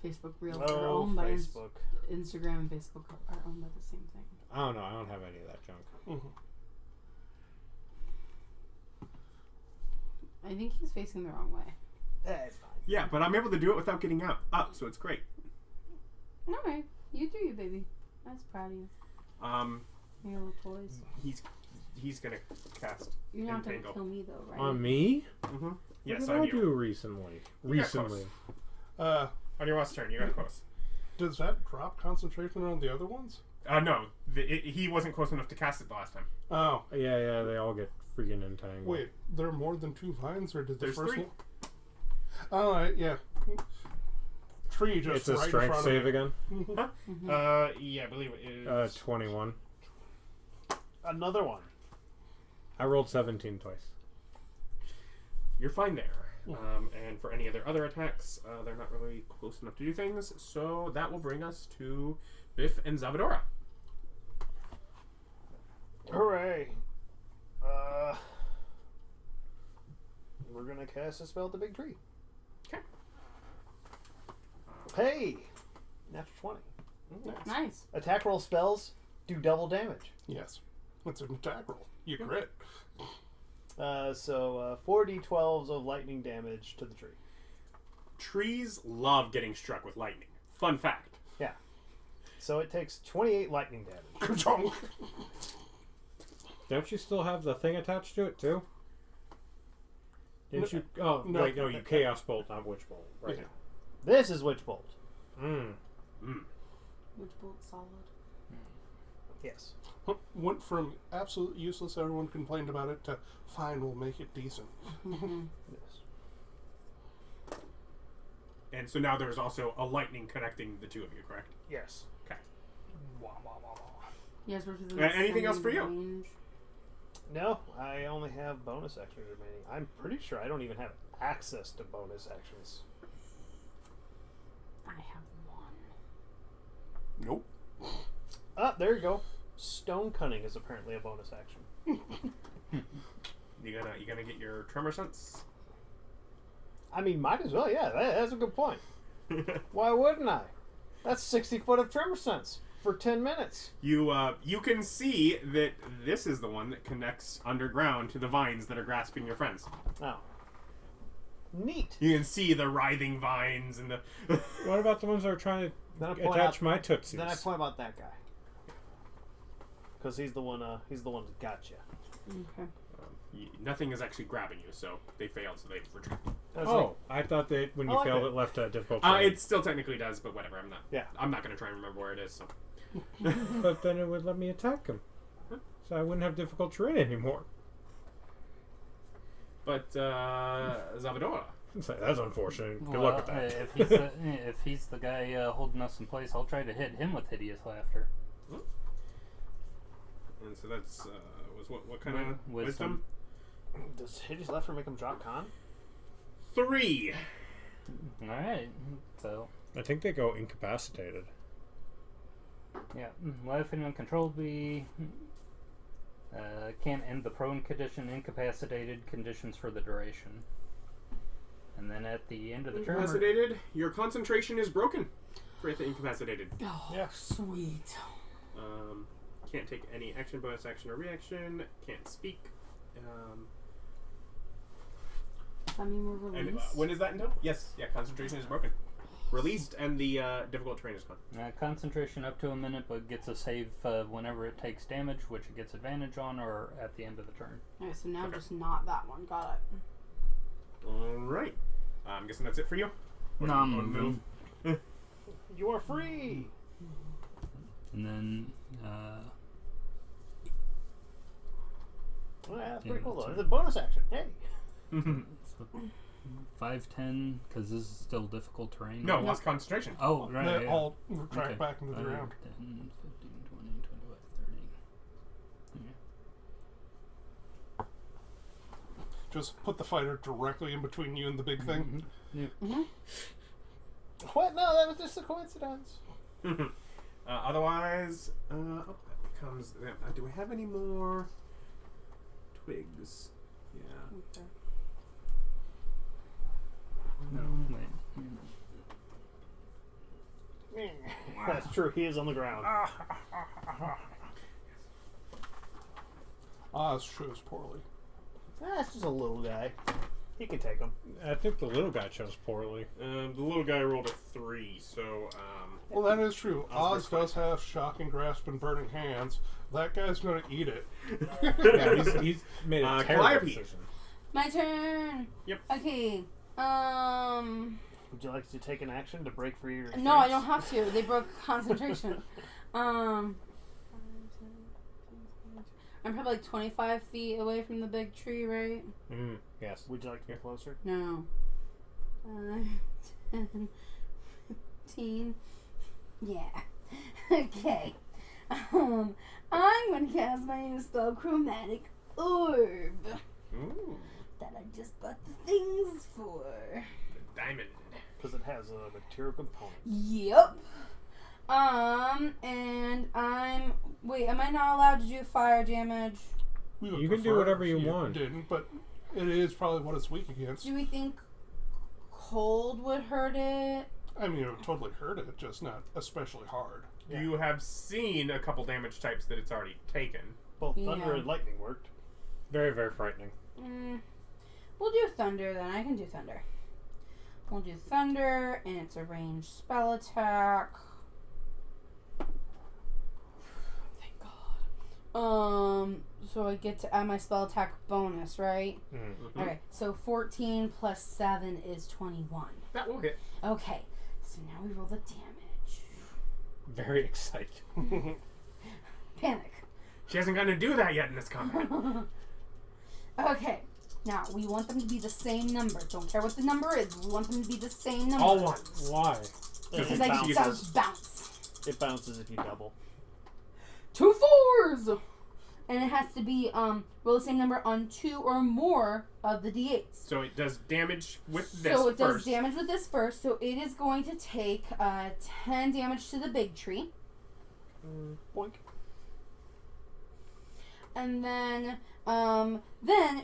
Facebook Reels are Oh, owned by Facebook. Instagram and Facebook are owned by the same thing. I don't know. I don't have any of that junk. Mm-hmm. I think he's facing the wrong way. It's fine. Yeah, but I'm able to do it without getting up, so it's great. Alright, you do you, baby. I was proud of you. Your little toys. He's gonna cast You're not gonna Entangle. kill me though, right? On me? Mm-hmm. What Yes, did on I you. do recently? You got close. On your last turn, you got close. Does that drop concentration on the other ones? No, he wasn't close enough to cast it the last time. Oh. Yeah, they all get freaking entangled. Wait, there are more than 2 vines, or did the There's first 3. one? Oh, yeah. Tree just It's a right in strength front save of me. again? Yeah, I believe it is. 21. Another one. I rolled 17 twice. You're fine there. And for any other attacks, they're not really close enough to do things. So that will bring us to Biff and Xalvadora. Hooray. We're going to cast a spell at the big tree. Okay. Hey! Natural 20. Nice. Attack roll spells do double damage. Yes. It's an attack roll. You crit. So 4d12s of lightning damage to the tree. Trees love getting struck with lightning. Fun fact. Yeah. So it takes 28 lightning damage. Ka-chong. Don't you still have the thing attached to it, too? Didn't you? Oh, No. wait, no, you Chaos Bolt, not Witch Bolt. Right. Yeah. This is Witch Bolt. Which bolt solid? Yes. Went from absolute useless, everyone complained about it, to fine, we'll make it decent. Yes. And so now there's also a lightning connecting the two of you, correct? Yes. Okay. Yes, we're within Anything else for you? range. No, I only have bonus actions remaining. I'm pretty sure I don't even have access to bonus actions. I have one. Nope. Ah, there you go. Stone cunning is apparently a bonus action. You gonna get your tremor sense? I mean, might as well. Yeah, that's a good point. Why wouldn't I? That's 60 foot of tremor sense for 10 minutes. You can see that this is the one that connects underground to the vines that are grasping your friends. Oh. Neat. You can see the writhing vines and the. What about the ones that are trying Then I to point attach out, my tootsies? Then I point about that guy. Because he's the one that got you. Okay. Nothing is actually grabbing you, so they failed, so they retracted. I thought that when you I like failed, it. it left a difficult terrain. It still technically does, but whatever. I'm not gonna try and remember where it is. So. But then it would let me attack him, so I wouldn't have difficult terrain anymore. But Xalvadora. So that's unfortunate. Good Well, luck with that. If he's the guy holding us in place, I'll try to hit him with hideous laughter. And so that's was what kind of Wisdom. Does Hideous Laughter make him drop con? 3. All right, so I think they go incapacitated. yeah, laughing uncontrollably. Can't end the prone condition, incapacitated conditions for the duration. And then at the end of the turn, Incapacitated. Your concentration is broken. For the incapacitated. Oh, Yeah. sweet. Can't take any action, bonus action, or reaction. Can't speak. I mean, we're And released. when is that until? Yes, yeah, concentration is broken. Released, and the difficult terrain is gone. concentration up to a minute, but gets a save whenever it takes damage, which it gets advantage on, or at the end of the turn. Okay, so now just not that one. Got it. Alright. I'm guessing that's it for you? Or No, you I'm wanna moving. You are free! And then Oh, yeah, that's Yeah, pretty cool, though. that's It's a bonus action. Hey! so 5, 10, because this is still difficult terrain. No, lost concentration. Oh, right. They yeah. all retract Okay. back into the 5, ground. 10, 15, 20, 25, 30. Yeah. Just put the fighter directly in between you and the big thing. What? No, that was just a coincidence. Otherwise, that becomes. Do we have any more twigs? Yeah. Okay. No, wait. That's true, he is on the ground. Oz chose poorly. That's just a little guy. He can take him. I think the little guy chose poorly. The little guy rolled a 3, so Well, that is true. Oz Oz does have shocking grasp and burning hands. That guy's going to eat it. Yeah, he's made a terrible Calliope. decision. My turn. Yep. Okay. Would you like to take an action to break free your No, I restraints? don't have to. They broke concentration. I'm probably like 25 feet away from the big tree, right? Yes. Would you like to get closer? No. 10, 15. Yeah. Okay. I'm gonna cast my new spell, Chromatic Orb. ooh, That I just bought the things for. the diamond. Because it has a material component. Yep. And I'm. Wait, am I not allowed to do fire damage? We would You can do prefer whatever if you want. Didn't, but it is probably what it's weak against. Do we think cold would hurt it? I mean, it would totally hurt it, just not especially hard. Yeah. You have seen a couple damage types that it's already taken. Both thunder Yeah. and lightning worked. Very, very frightening. We'll do thunder then. I can do thunder. We'll do thunder, and it's a ranged spell attack. Thank God. So I get to add my spell attack bonus, right? Mm. Okay, so 14 plus 7 is 21. That will hit. Okay, so now we roll the damage. Very exciting. Panic. She hasn't gotten to do that yet in this combat. Okay, now we want them to be the same number. Don't care what the number is. We want them to be the same number. All ones. Why? Because It I bounces. just bounce. It bounces if you double. 2 4s! And it has to be roll the same number on 2 or more of the d8s. So it does damage with this So it does first. damage with this first. So it is going to take 10 damage to the big tree. Boink. And then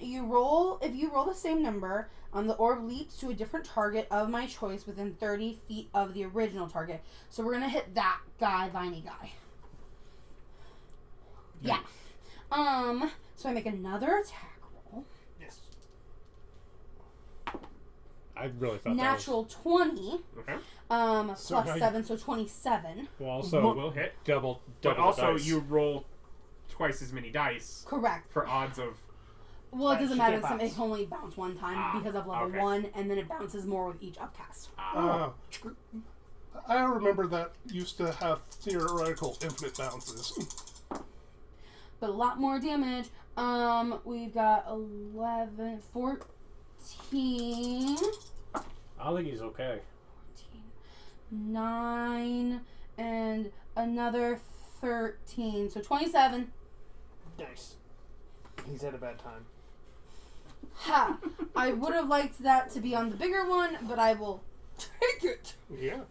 you roll. If you roll the same number, the orb leaps to a different target of my choice within 30 feet of the original target. So we're gonna hit that guy, Viney guy. Yeah. So I make another attack roll. Yes. I really thought Natural 20. Okay. So Plus now 7, so 27. that was... Well, also, Will hit. double But the also, dice. you roll twice as many dice Correct. for odds of. Well, it doesn't she matter. can't It bounce. can only bounce one time because of level okay. 1, and then it bounces more with each upcast. I remember that used to have theoretical infinite bounces. But a lot more damage. We've got 11, 14, I think he's okay. 9, and another 13. So 27. Nice. He's had a bad time. Ha! I would have liked that to be on the bigger one, but I will take it. Yeah.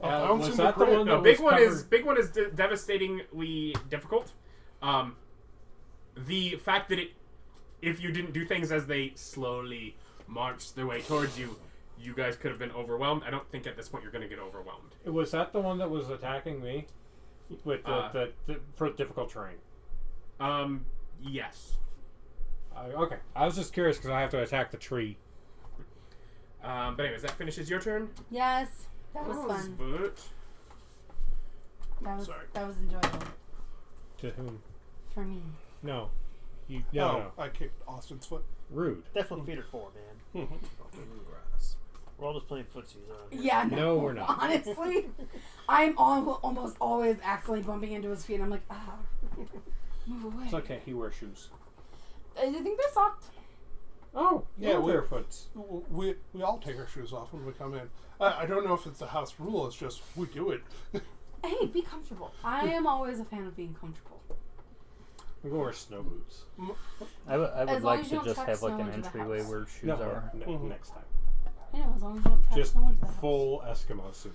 Was that the one No, that big was one is devastatingly difficult. The fact that if you didn't do things as they slowly marched their way towards you, you guys could have been overwhelmed. I don't think at this point you're going to get overwhelmed. Was that the one that was attacking me with the for difficult terrain? Yes. Okay, I was just curious because I have to attack the tree. But anyways, that finishes your turn. Yes, that was fun. But Sorry. That was enjoyable To whom? for me. No. You, no. I kicked Austin's foot. Rude. That's what feet are for, man. grass. We're all just playing footsies around here. Yeah, No, we're not. Honestly, I'm almost always accidentally bumping into his feet, and I'm like, move away. It's okay. He wears shoes. I think they're socked. Oh, Yeah, yeah, we're- barefoots. We all take our shoes off when we come in. I don't know if it's a house rule. It's just we do it. Hey, be comfortable. I am always a fan of being comfortable. I'm going to wear snow boots. I would As long like as you to don't just track have like snow an into the entryway house. where shoes No, are. next time. I know, as long as you don't track Just snow into the house. full Eskimo suit.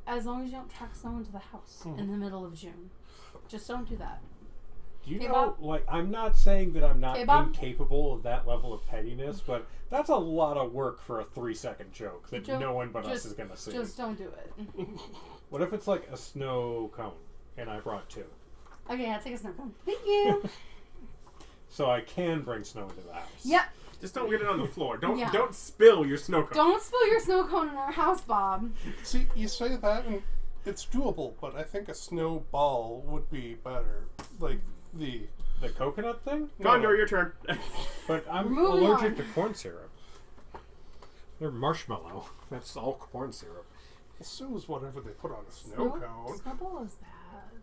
As long as you don't track snow into the house in the middle of June. Just don't do that. Do you Hey, know, Bob? like, I'm not saying that I'm not Hey, Bob? incapable of that level of pettiness, but that's a lot of work for a 3-second joke that Joke- no one but us just- is going to see. Just don't do it. What if it's like a snow cone and I brought 2? Okay, I'll take a snow cone. Thank you. So I can bring snow into the house. Yep. Just don't get it on the floor. Don't Yeah. don't spill your snow cone. Don't spill your snow cone in our house, Bob. See, you say that, and it's doable, but I think a snowball would be better. Like the coconut thing? Condor, your turn. But I'm Moving allergic on. to corn syrup. They're marshmallow. That's all corn syrup. so is whatever they put on a snow cone. Snowball is bad.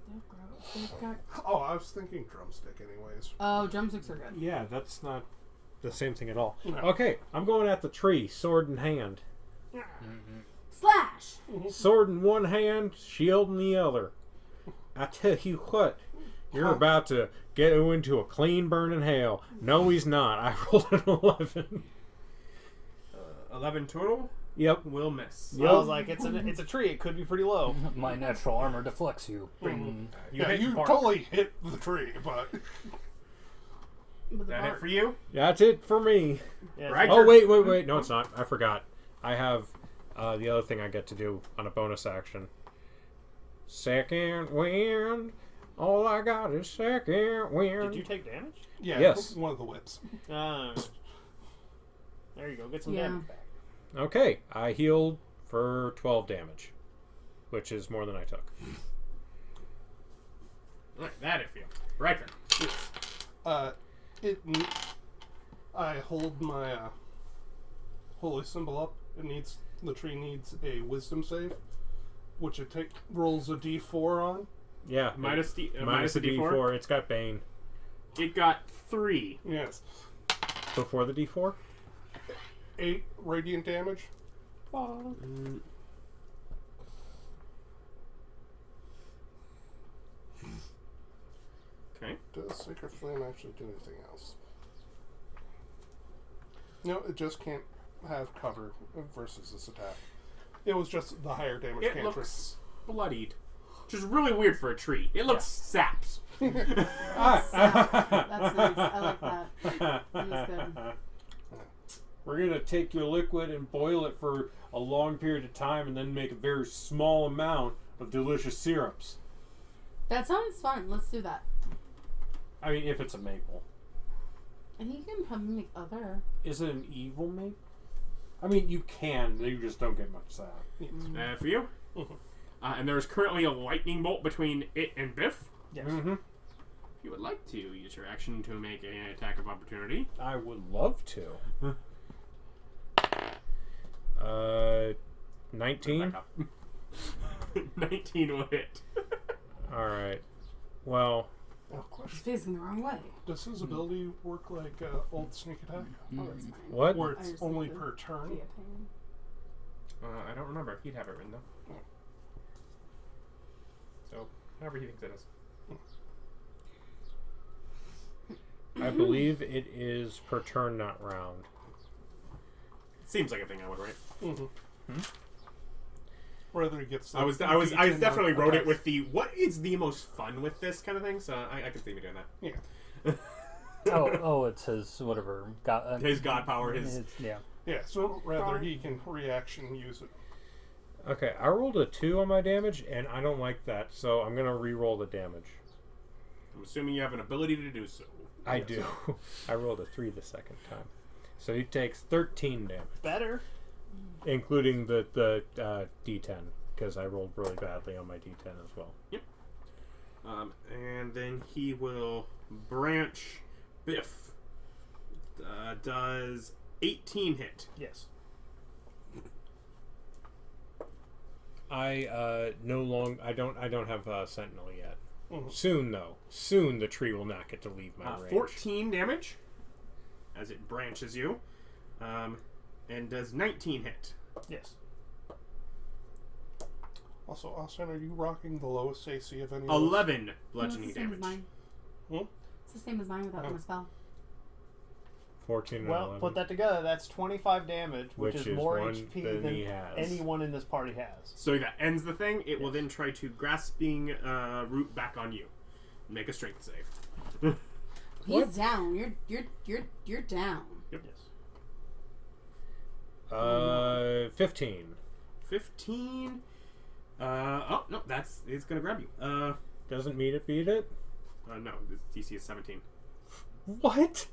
They're gross. They've got... Oh, I was thinking drumstick, anyways. Oh, drumsticks are good. Yeah, that's not the same thing at all. No. Okay, I'm going at the tree, sword in hand. Slash! Sword in one hand, shield in the other. I tell you what, you're about to get into a clean burning hell. No, he's not. I rolled an 11. 11 total. Yep. Will miss. Yep. I was like, it's a tree. It could be pretty low. My natural armor deflects you. Bing. You Yeah, hit you bark. totally hit the tree, but With Is the that bark. it for you? That's it for me. Yeah, Right. Oh, wait. No, it's not. I forgot. I have the other thing I get to do on a bonus action. Second wind. All I got is second wind. Did you take damage? yeah, Yes. one of the whips. There you go. Get some Yeah. damage back. Okay, I healed for 12 damage, which is more than I took. Right, that if you. Ryker. I hold my holy symbol up. The tree needs a wisdom save, which it rolls a d4 on. Yeah, Minus minus a a D4. D4. It's got Bane. It got 3. Yes, Before the D4? 8 radiant damage. Okay. Does Sacred Flame actually do anything else? No, it just can't have cover versus this attack. It was just the higher damage It cantrip. looks bloodied. which is really weird for a tree. It looks saps. That's nice. I like that. That's good. We're going to take your liquid and boil it for a long period of time and then make a very small amount of delicious syrups. That sounds fun. Let's do that. I mean, if it's a maple. And you can probably make other. Is it an evil maple? I mean, you can. You just don't get much sap. For you. And there is currently a lightning bolt between it and Biff. Yes. Mm-hmm. If you would like to use your action to make an attack of opportunity. I would love to. 19? 19 will hit. Alright. Well, Oh, He's question. facing the wrong way. Does his ability work like old sneak attack? Oh, that's fine. what? Where I it's just only like to per turn? be a pain. I don't remember. He'd have it written though. So, however he thinks it is. I believe it is per turn, not round. Seems like a thing I would write. Mm-hmm. Whether he gets. I definitely wrote it with the what is the most fun with this kind of thing. So I could see me doing that. Yeah. It's his whatever god. His god power. His yeah. Yeah. So rather he can reaction use it. Okay, I rolled a 2 on my damage, and I don't like that, so I'm going to re-roll the damage. I'm assuming you have an ability to do so. I do. I rolled a 3 the second time. So he takes 13 damage, Better. including the D10, because I rolled really badly on my D10 as well. Yep. And then he will branch Biff. Does 18 hit? Yes. I don't have Sentinel yet. Mhm. Soon though. Soon the tree will not get to leave my range. 14 damage as it branches you. And does 19 hit? Yes. Also, Austin, are you rocking the lowest AC of any? 11 No, bludgeoning it's the same damage. as mine. Hmm? It's the same as mine without the spell. 14 and Well, 11. put that together. That's 25 damage, which is more one HP than than he has. anyone in this party has. So that ends the thing. It will then try to grasping root back on you. Make a strength save. He's down. You're down. Yep. Yes. 15. 15. Oh no, it's gonna grab you. Doesn't meet it, beat it? No, this DC is 17. What?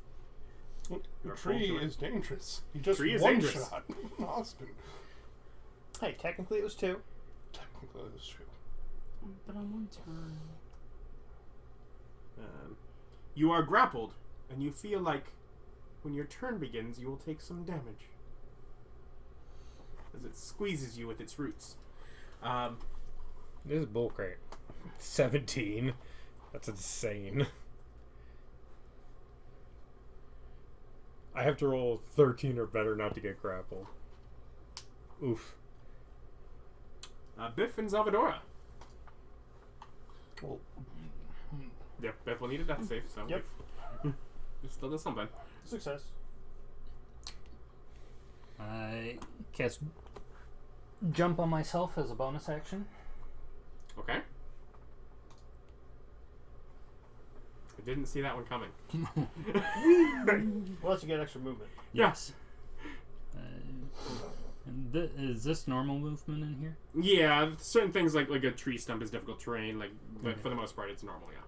The You are full tree to it. is dangerous. You just Tree is one dangerous. shot Austin. Hey, technically it was 2. Technically, that's true. But on one turn. You are grappled, and you feel like when your turn begins, you will take some damage as it squeezes you with its roots. This is bullcrate. 17. That's insane. I have to roll 13 or better not to get grappled. Oof. Biff and Xalvadora. Well, Yeah, Beth will need a death save, so Yep. it still does something. Success. I cast jump on myself as a bonus action. Okay. I didn't see that one coming. Plus you get extra movement. Yes. Is this normal movement in here? Yeah, certain things like a tree stump is difficult terrain, but for the most part, it's normal. Yeah.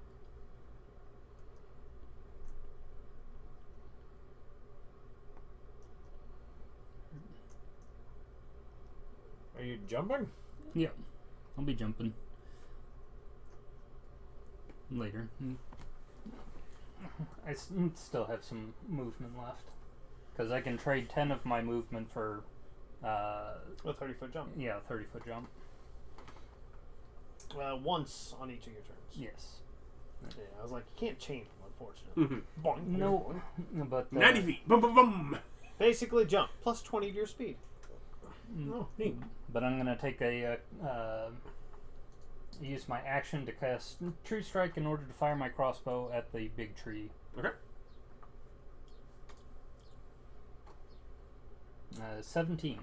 Are you jumping? Yeah, I'll be jumping later. I still have some movement left because I can trade 10 of my movement for A 30-foot jump. 30-foot jump. Once on each of your turns. Yes. Yeah, I was like, you can't chain them, unfortunately. Mm-hmm. Boing, No, boing. but 90 feet. Boom, boom, boom. Basically jump, plus 20 to your speed. Oh, neat. But I'm gonna take use my action to cast True Strike in order to fire my crossbow at the big tree. Okay. 17.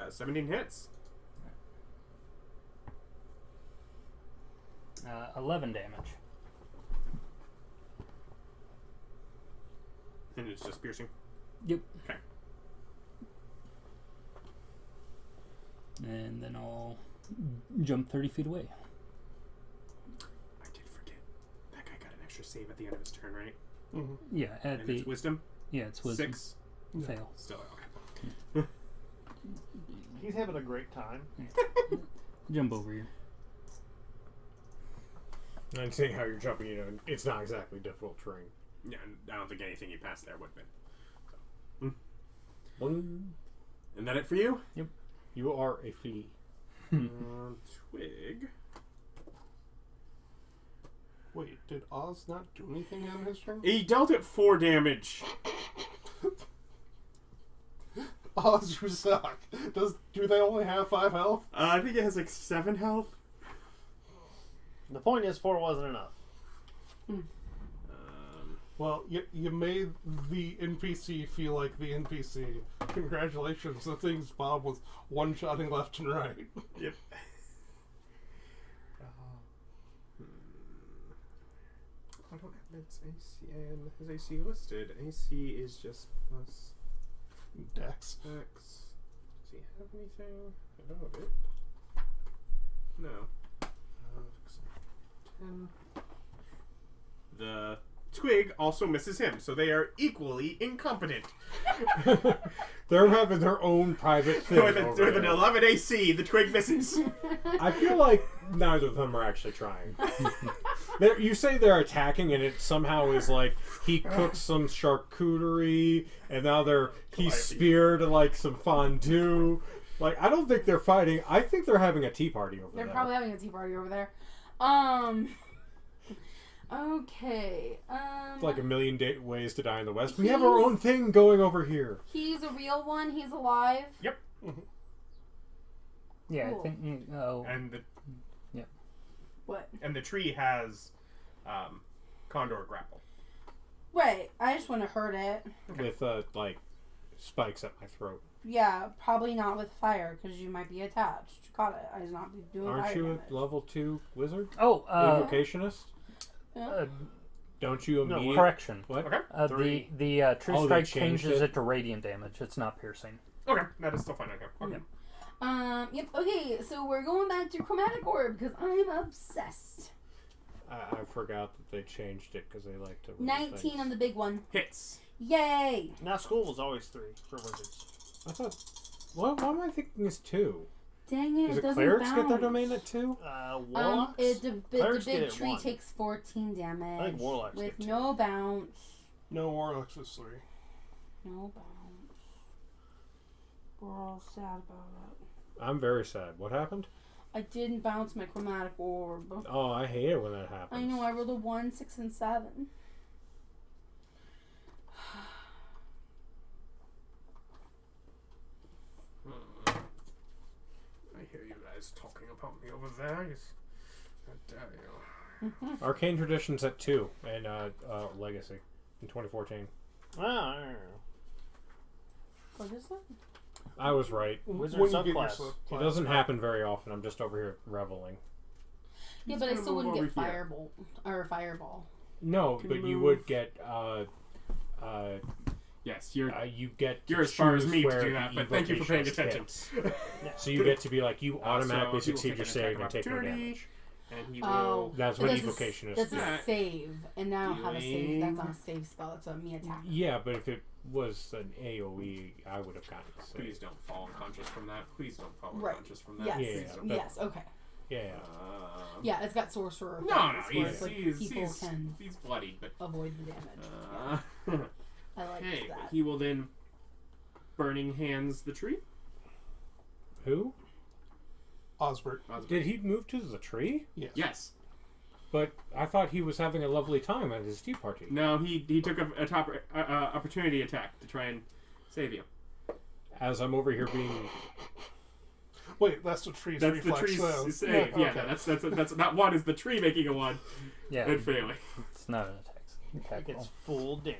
17 hits. 11 damage. And it's just piercing. Yep. Okay. And then I'll jump 30 feet away. I did forget. That guy got an extra save at the end of his turn, right? Mm-hmm. Yeah, at And the it's wisdom? yeah, it's wisdom. 6? Fail. Still, okay. He's having a great time. Jump over you. And seeing how you're jumping, you know, it's not exactly difficult terrain. Yeah, I don't think anything you passed there would have been. Boom. Isn't that it for you? You are a flea. Twig. Wait, did Oz not do anything on his turn? He dealt it 4 damage. Oz, you suck. Do they only have 5 health? I think it has like 7 health. The point is, 4 wasn't enough. Well, you made the NPC feel like the NPC. Congratulations, the thing's Bob was one-shotting left and right. Yep. I don't have its AC and his AC listed. AC is just plus Dex. X. Does he have anything? I don't know it. No. 10. The twig also misses him, so they are equally incompetent. They're having their own private thing. With over an there. 11 AC, the twig misses. I feel like neither of them are actually trying. You say they're attacking, and it somehow is like he cooked some charcuterie, and now he's speared like some fondue. Like, I don't think they're fighting. I think they're having a tea party over there. They're probably having a tea party over there. Okay. It's like a million ways to die in the West. We have our own thing going over here. He's a real one. He's alive. Yep. Yeah, Cool. I think. Oh, And the What? and the tree has Condor grapple. Right. I just want to hurt it. With, like, spikes at my throat. Yeah, probably not with fire because you might be attached. Got it. I just not be doing Aren't fire you damage. a level 2 wizard? oh, Invocationist? Don't you immediately... correction. What? Okay. Three. The true Oh, they strike changed changes it? it to radiant damage. It's not piercing. Okay, that is still fine. Okay. Yep. Okay, so we're going back to chromatic orb because I'm obsessed. I forgot that they changed it because they like to... 19 on the big one. Hits. Yay! Now, school was always 3 for wizards. I thought... What? Why am I thinking it's 2? Dang it! Does It it doesn't clerics bounce. get their domain at 2? Warlocks? The Clerics get big it tree 1. takes 14 damage. I think warlocks with get 2. no bounce. No, Warlocks is 3. No bounce. We're all sad about it. I'm very sad. What happened? I didn't bounce my chromatic orb. Oh, I hate it when that happens. I know. I rolled a 1, 6, and 7. I hear you guys talking about me over there. How dare you? Arcane Traditions at 2 and Legacy in 2014. Ah, What is it? I was right. Wizard When you get your subclass. subclass. It doesn't happen very often. I'm just over here reveling. Yeah, He's but I gonna still move wouldn't get over here. firebolt or fireball. No, Can but you you move? would get Yes, you're. you get to You're as far as choose me to where do the that, but thank you for paying evocationist attention. hits. So you get to be like you automatically so he will succeed take your an save attack and of take no opportunity. damage. And he will. Oh, That's so what that's evocationist That's is. a save, and I don't have a save. That's Doing- not a save spell. It's a me attack. Yeah, but if it was an AoE, I would have gotten the save. Please don't fall unconscious from that. Please don't fall Right. unconscious from that. Yes. Yeah, Yes. Okay. Yeah. Yeah, it's got sorcerer. No, effects where it's like he's people can he's bloodied, but. avoid the damage. I like Okay, but that. he will then burning hands the tree. Who? Osbert. Did he move to the tree? Yes. Yes. But I thought he was having a lovely time at his tea party. No, he took a top opportunity attack to try and save you. As I'm over here being... Wait, that's the tree's That's the reflex. tree's though. save. Yeah, okay. that's not one. Is the tree making a one Yeah, and failing? it's not an attack. It gets full damage.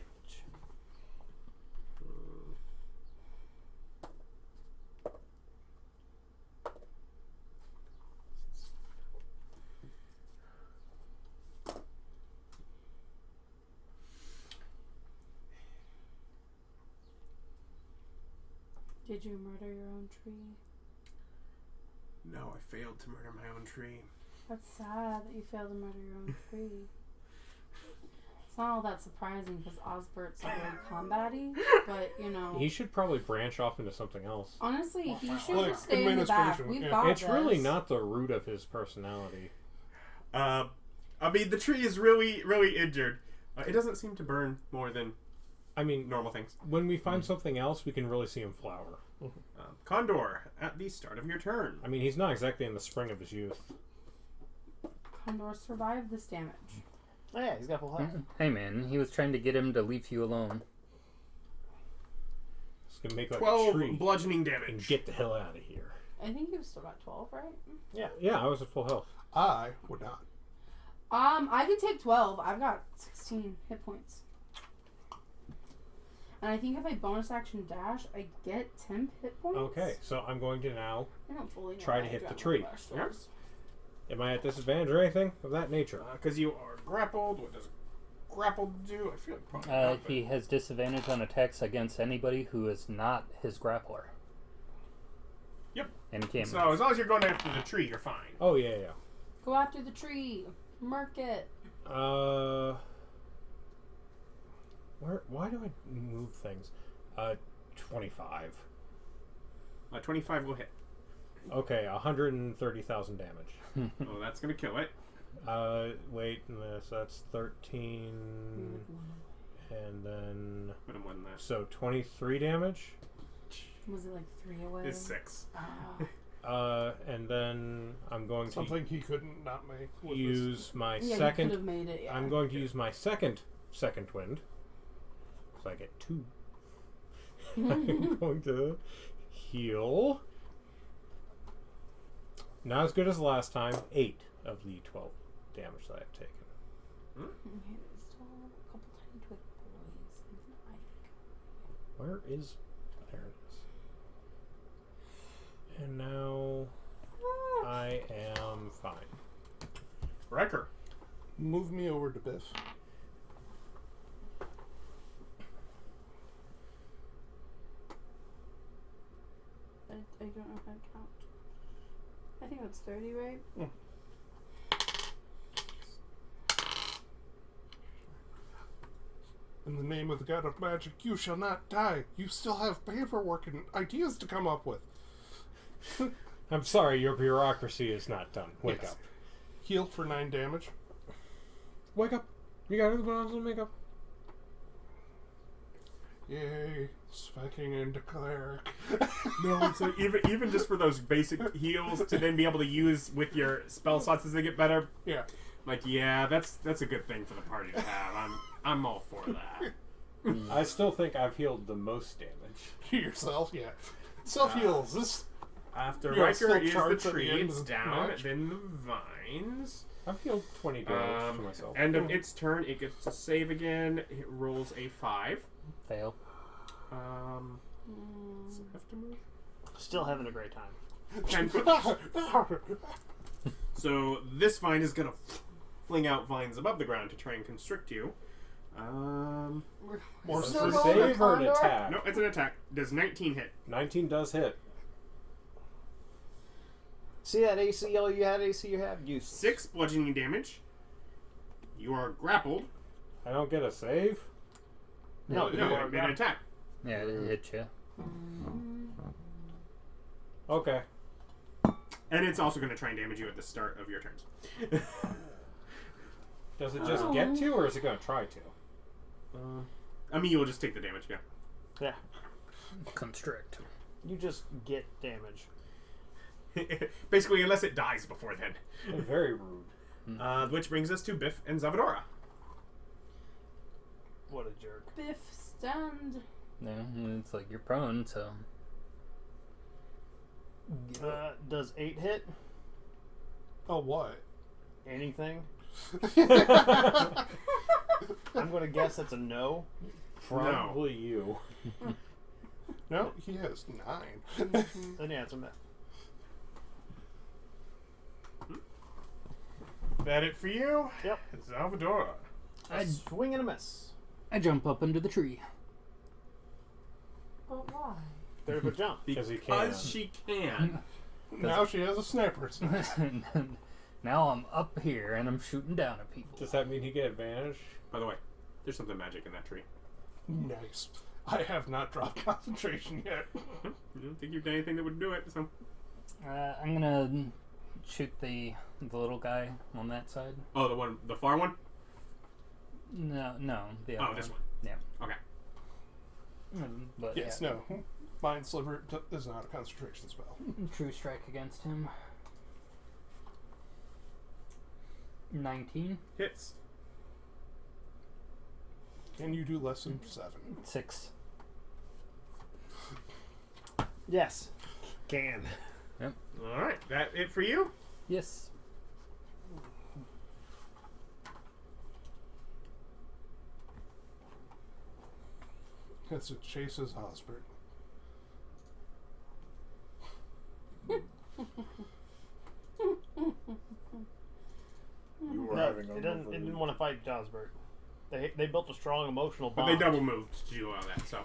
Did you murder your own tree? No, I failed to murder my own tree. That's sad that you failed to murder your own tree. It's not all that surprising because Osbert's really combat-y, but you know. He should probably branch off into something else. Honestly, he should Like just stay in the back. administration, We've yeah. got It's this. really not the root of his personality. I mean, the tree is really, really injured. It doesn't seem to burn more than I mean, normal things. when we find something else, we can really see him flower. Condor, at the start of your turn. I mean, he's not exactly in the spring of his youth. Condor survived this damage. Oh, yeah, he's got full health. Hey man, he was trying to get him to leave you alone. He's gonna make like 12 a tree bludgeoning and damage. get the hell out of here. I think he was still got 12, right? Yeah, I was at full health. I would not. I can take 12. I've got 16 hit points. And I think if I bonus action dash, I get 10 hit points. Okay, so I'm going to now. I don't fully know Try why to I hit the dropped tree. my flash swords. Am I at disadvantage or anything of that nature? Because you are grappled. What does grappled do? I feel like probably not, but- He has disadvantage on attacks against anybody who is not his grappler. Yep. And he can't. So as long as you're going after the tree, you're fine. Oh yeah. Go after the tree. Murk it. Why do I move things? 25. 25 will hit. Okay, 130,000 damage. Oh, that's gonna kill it. Wait, so that's 13, and then Put him one there. so 23 damage. Was it like 3 away? It's 6. And then I'm going Something he couldn't not make. to with use my Yeah, you could second. have made it, yeah. I'm going to use my second wind. So I get 2. I'm going to heal. Not as good as last time. 8 of the 12 damage that I've taken. Okay, there's still a couple tiny twig boys. Where is... There it is. And now I am fine. Ryker. Move me over to Biff. I don't know how to count. I think that's 30, right? In the name of the god of magic, you shall not die. You still have paperwork and ideas to come up with. I'm sorry, your bureaucracy is not done. Wake Yes. up. Heal for 9 damage. Wake up. You gotta put on some makeup. Yay, specking into cleric. No, so even just for those basic heals to then be able to use with your spell slots as they get better. Yeah. Like, yeah, that's a good thing for the party to have. I'm all for that. I still think I've healed the most damage. Yourself, yeah. Self heals. This After Yeah, Ryker still is the charged at the tree, end it's of the down, match. then the vines. I've healed 20 damage to myself. End of its turn, it gets to save again. It rolls a 5. Fail. Does it have to move? Still having a great time. 10 foot. So this vine is gonna fling out vines above the ground to try and constrict you. More Is So it a roll save the or an condor? attack? No, it's an attack. Does 19 hit? 19 does hit. See that AC you had, AC you have? Use 6 bludgeoning damage. You are grappled. I don't get a save? No, No, it made an attack. Yeah, it hit you. Okay. And it's also going to try and damage you at the start of your turns. Does it just get to, or is it going to try to? I mean, you will just take the damage, yeah. Yeah. Constrict. You just get damage. Basically, unless it dies before then. Very rude. Which brings us to Biff and Xalvadora. What a jerk. Biff, stand. No, it's like you're prone, so. Does 8 hit? Oh, what? Anything? I'm going to guess that's a no. Probably you. No, he has 9. Then yeah, it's a miss. That it for you? Yep. Xalvadora. A swing and a miss. I jump up under the tree. But why? 30-foot jump. Because he can. Because she can. Now she has a sniper's knife. Now I'm up here and I'm shooting down at people. Does that mean he get advantage? By the way, there's something magic in that tree. Nice. I have not dropped concentration yet. I don't think you've done anything that would do it, so... I'm gonna shoot the little guy on that side. Oh, the far one? No, the other Oh, this one. Yeah. Okay. But Yes, yeah. no. Mind Sliver is not a concentration spell. True strike against him. 19. Hits. Can you do less than 7? 6. Yes. Can. Alright, that it for you? Yes. As it chases Osbert. You were No, having a it didn't want to fight Josbert. They built a strong emotional But bond. they double moved to do all that, so...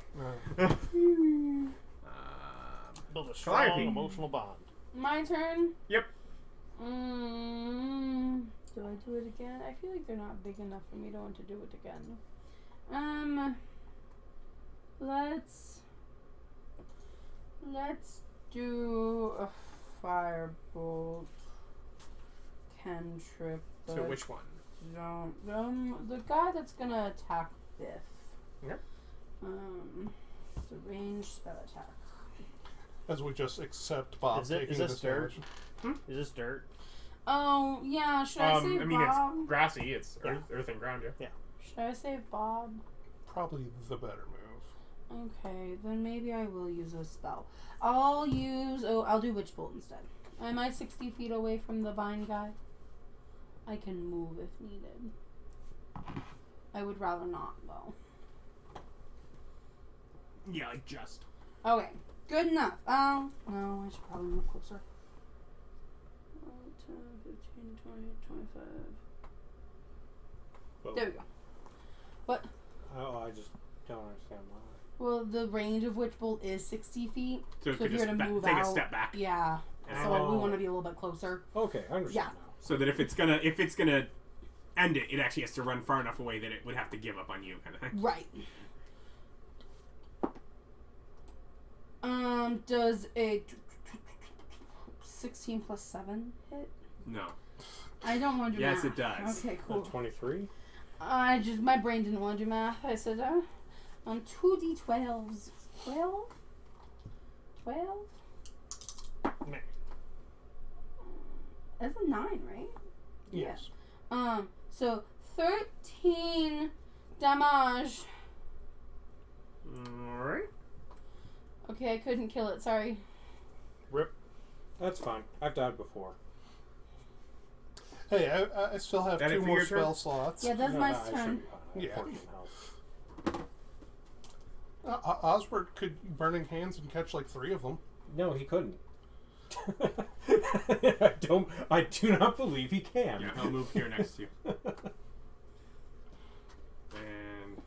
Built a strong Calliope. emotional bond. My turn. Yep. Do I do it again? I feel like they're not big enough for me to want to do it again. Let's do a firebolt cantrip. So but which one? the guy that's gonna attack Biff. Yep. It's a ranged spell attack. As we just accept Bob Is taking this this dirt? damage. Is this dirt? Oh yeah, should I save I mean, Bob? it's grassy, it's Yeah. earth and ground, yeah. Should I save Bob? Probably the better move. Okay, then maybe I will use a spell. I'll do Witch Bolt instead. Am I 60 feet away from the vine guy? I can move if needed. I would rather not, though. Yeah, like just. Okay, good enough. No, I should probably move closer. 10, 15, 20, 25. Well, There we go. What? oh, I just don't understand why. Well, the range of Witch Bolt is 60 feet. So if could you're just going to move take out. a step back. Yeah. So Oh. we want to be a little bit closer. Okay, I understand now. So that if it's gonna end it, it actually has to run far enough away that it would have to give up on you, kind of thing. Right. Does a 16 plus 7 hit? No. I don't want to do Yes, math. it does. Okay, cool. 23? My brain didn't want to do math. I said, 2d12s. 12? 12? Man. That's a 9, right? Yes. So 13 damage. Alright. Okay, I couldn't kill it, sorry. Rip. That's fine. I've died before. Hey, I still have That it 2 for more your turn? spell slots. Yeah, that's No, my no, I should turn. be fine. I have Yeah. 14 health. Osbert could Burning Hands and catch like 3 of them. No, he couldn't. I do not believe he can. Yeah, I'll move here next to you. And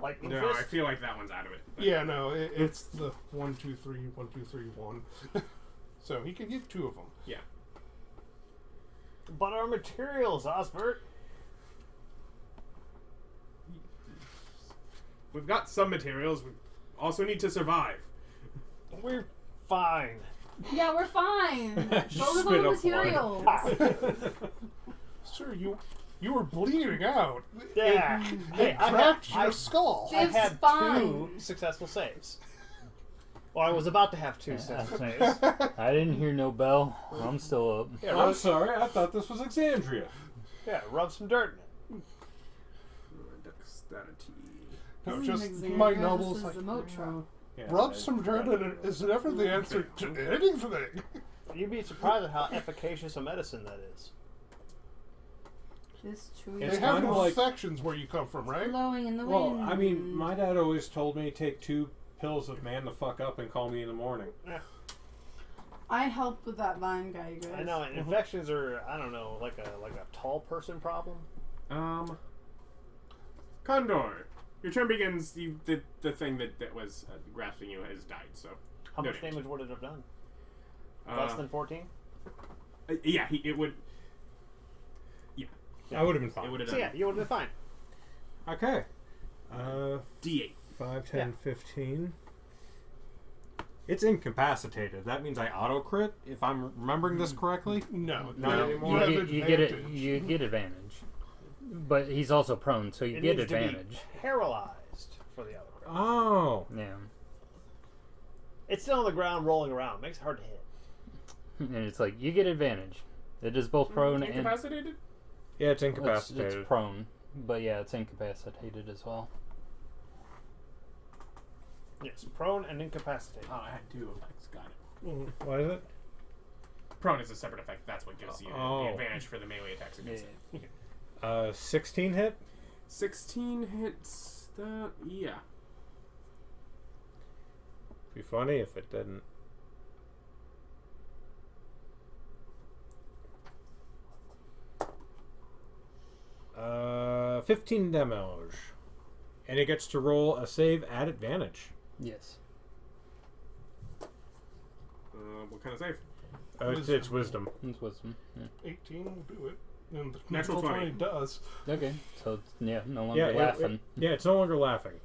Lightning no, fist. I feel like that one's out of it. Yeah, no, it's the 1, 2, 3, 1, 2, 3, 1. So he could get 2 of them. Yeah. But our materials, Osbert. We've got some materials. We also need to survive. We're fine. Yeah, we're fine. Just Focus spit on the up blood. materials. Sir, you were bleeding out. Yeah. Hey, I Cracked your skull. I It's had fine. 2 successful saves. Well, I was about to have 2 successful saves. I didn't hear no bell. I'm still up. Yeah, I'm sorry. I thought this was Exandria. rub some dirt in it. Dexterity. No, This just isn't my Xandria, nobles this like, is Motro. Yeah, rub I- some dirt in it is never the answer to anything. You'd be surprised at how efficacious a medicine that is. This tree They It's have kind of like- infections where you come from, right? blowing in the Well, wind. I mean, my dad always told me take 2 pills of man the fuck up and call me in the morning. I helped with that vine guy, you guys. I know, infections are, I don't know, like a tall person problem. Condor. Your turn begins. The thing that was grasping you has died. So How no much damage would it have done? Uh, Less than 14? Yeah, it would. I would have been fine. It would have So done. yeah, you would have been fine. Okay. D8. 5, 10, Yeah. 15. It's incapacitated. That means I auto crit, if I'm remembering this correctly. No, Not no, anymore? you have advantage. You get advantage. But he's also prone, so you It get needs to be advantage. paralyzed for the other crit. Oh. Yeah. It's still on the ground rolling around. Makes it hard to hit. And it's like, you get advantage. It is both prone and... Incapacitated? Yeah, it's incapacitated. It's prone. But yeah, it's incapacitated as well. Yes, prone and incapacitated. Oh, I had 2 effects. Got it. Mhm. What is it? Prone is a separate effect. That's what gives you Oh. the advantage for the melee attacks against it. 16 hit? 16 hits. Yeah. Be funny if it didn't. Uh, 15 damage. And it gets to roll a save at advantage. Yes. What kind of save? It's wisdom. It's wisdom. Yeah. 18 will do it. And the Natural 20 does. Okay. So, it's, yeah, no longer Yeah, laughing. it's no longer laughing.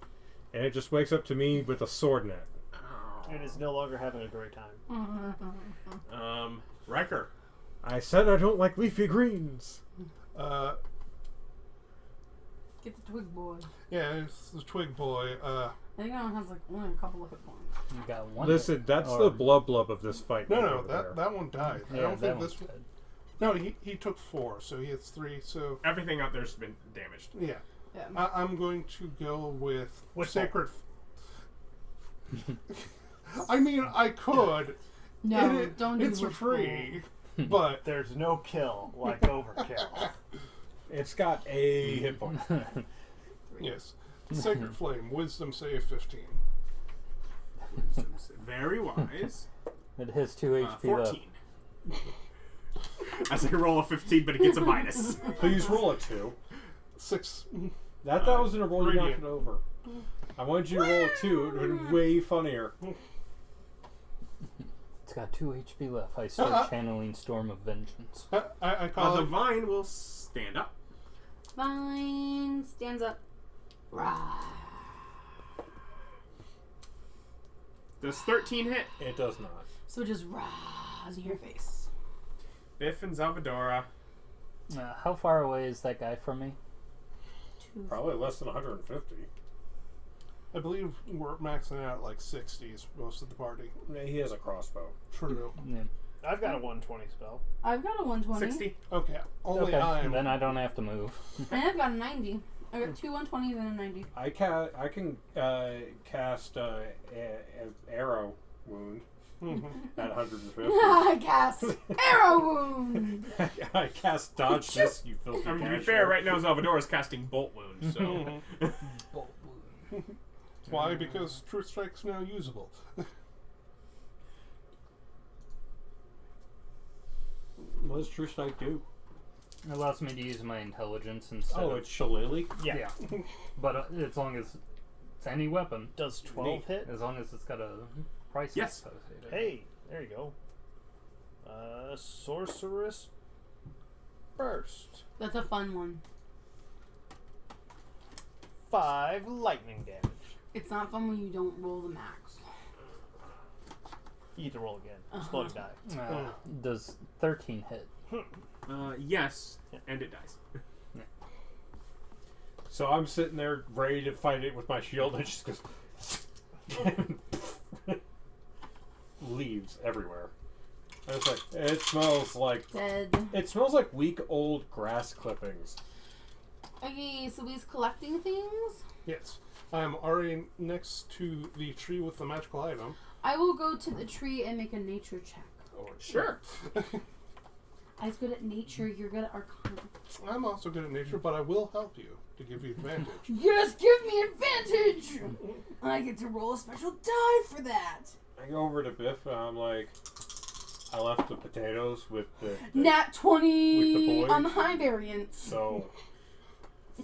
And it just wakes up to me with a sword in it. It is no longer having a great time. Ryker. I said I don't like leafy greens. Get the twig boy. Yeah, it's the twig boy. I think that one has like only a couple of hit points. You got one. Listen, that's the blub of this fight. No, over there. that one died. I Yeah, don't that think one's this one. dead. No, he took 4, so he has 3. So Everything out there's been damaged. yeah, Yeah. I'm going to go with Which sacred. I mean, I could. No, It- don't do It's witch free, but There's no kill like overkill. It's got a hit point. yes, sacred flame, wisdom save 15. Very wise. It has 2 HP left. 14. As I roll a 15, but it gets a minus. Please roll a 2. 6. That was in a roll you knocked Radiant. it over. I wanted you to roll a 2. It would have been way funnier. It's got 2 HP left. I start channeling Storm of Vengeance. I call The it. vine will stand up. Vine stands up. Rah. Does 13 hit? It does not. So it just rahs in your face. Biff and Xalvadora. How far away is that guy from me? Probably less than 150. I believe we're maxing out at like 60s most of the party. Yeah, he has a crossbow. True. Yeah. I've got a 120 spell. I've got a 120. 60. Okay, only Okay, I'm. then I don't have to move. And I've got a 90. I got 2 120s and a 90. I can cast arrow wound at 150. I cast arrow wound. I cast dodge this, you filthy I mean, to be casual. fair, right now Xalvadora's casting bolt wound, so. Why? Because Truth Strike's now usable. What does True Strike do? It allows me to use my intelligence instead Oh, of... it's shillelagh? Yeah. But as long as it's any weapon, Does 12 hit? as long as it's got a price Yes. associated. Hey, there you go. Sorceress Burst. That's a fun one. 5 lightning damage. It's not fun when you don't roll the max. You get to roll again. Exploding die. Does 13 hit? Yes, and it dies. So I'm sitting there ready to fight it with my shield, and it just goes... leaves everywhere. And it's like, it smells like... Dead. It smells like weak old grass clippings. Okay, so he's collecting things. Yes. I'm already next to the tree with the magical item. I will go to the tree and make a nature check. Sure. I was good at nature, you're good at arcana. I'm also good at nature, but I will help you to give you advantage. Yes, give me advantage! I get to roll a special die for that. I go over to Biff, and I'm like... I left the potatoes with the Nat 20 with the boy. on the high variance. So,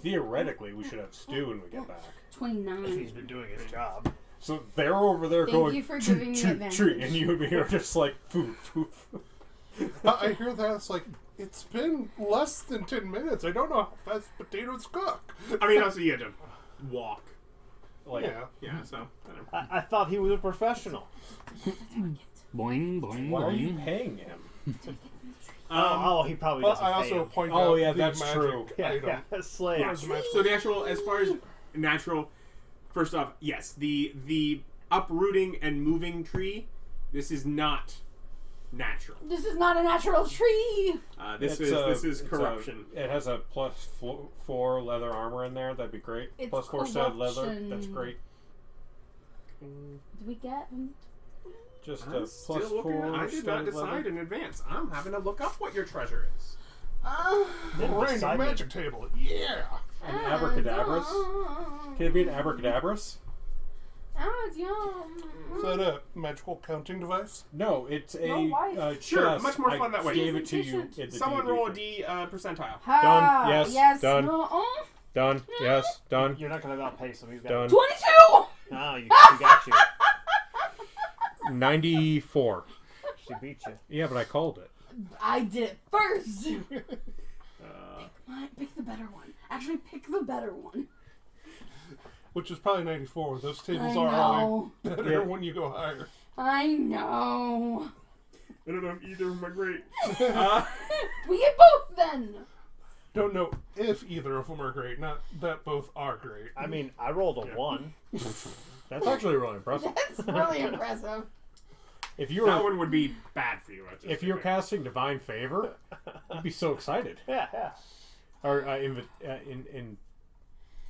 theoretically, we should have stew when we get back. 29. He's been doing his job. So they're over there Thank going, you for "Choo, giving me choo, advantage." choo," and you and me are just like, food, food. I hear that. It's like, it's been less than 10 minutes. I don't know how fast potatoes cook. I mean, also you had to walk. Like, Yeah. Yeah, so whatever. I thought he was a professional. Boing, boing, why are you boing. paying him? He probably Well, doesn't I pay also him. point Oh, out yeah, the that's magic true. item. Yeah, slave. Yeah, it's magic. So the actual, as far as natural, first off, yes, the uprooting and moving tree, this is not natural. This is not a natural tree. This It's is corruption. it has a +4 leather armor in there. That'd be great. It's +4 stud leather. corruption. That's great. Did we get? Just I'm a still +4. looking. I did not stud decide leather. in advance. I'm having to look up what your treasure is. Didn't Random decide me. magic table. Yeah. An abracadabras. Can it be an abracadabras? Oh, it's yum. Is that a magical counting device? No, it's a No, why? chest. Sure, much more fun I that way. gave it to you. Efficient. in the Someone D&D roll a thing. D percentile. Ha, Yes, Yes. done. No. Done. Yes. Done. You're not going to outpace him. He's got Done. 22. No, he got you. 94. She beat you. Yeah, but I called it. I did it first. Pick the better one. Actually, pick the better one. Which is probably 94. Those tables I are know. only better Yeah. when you go higher. I know. I don't know if either of them are great. We get both then. Don't know if either of them are great. Not that both are great. I mean, I rolled a 1. That's actually really impressive. That's really impressive. If you That were one would be bad for you. if you're casting divine favor, you'd be so excited. Yeah. Or in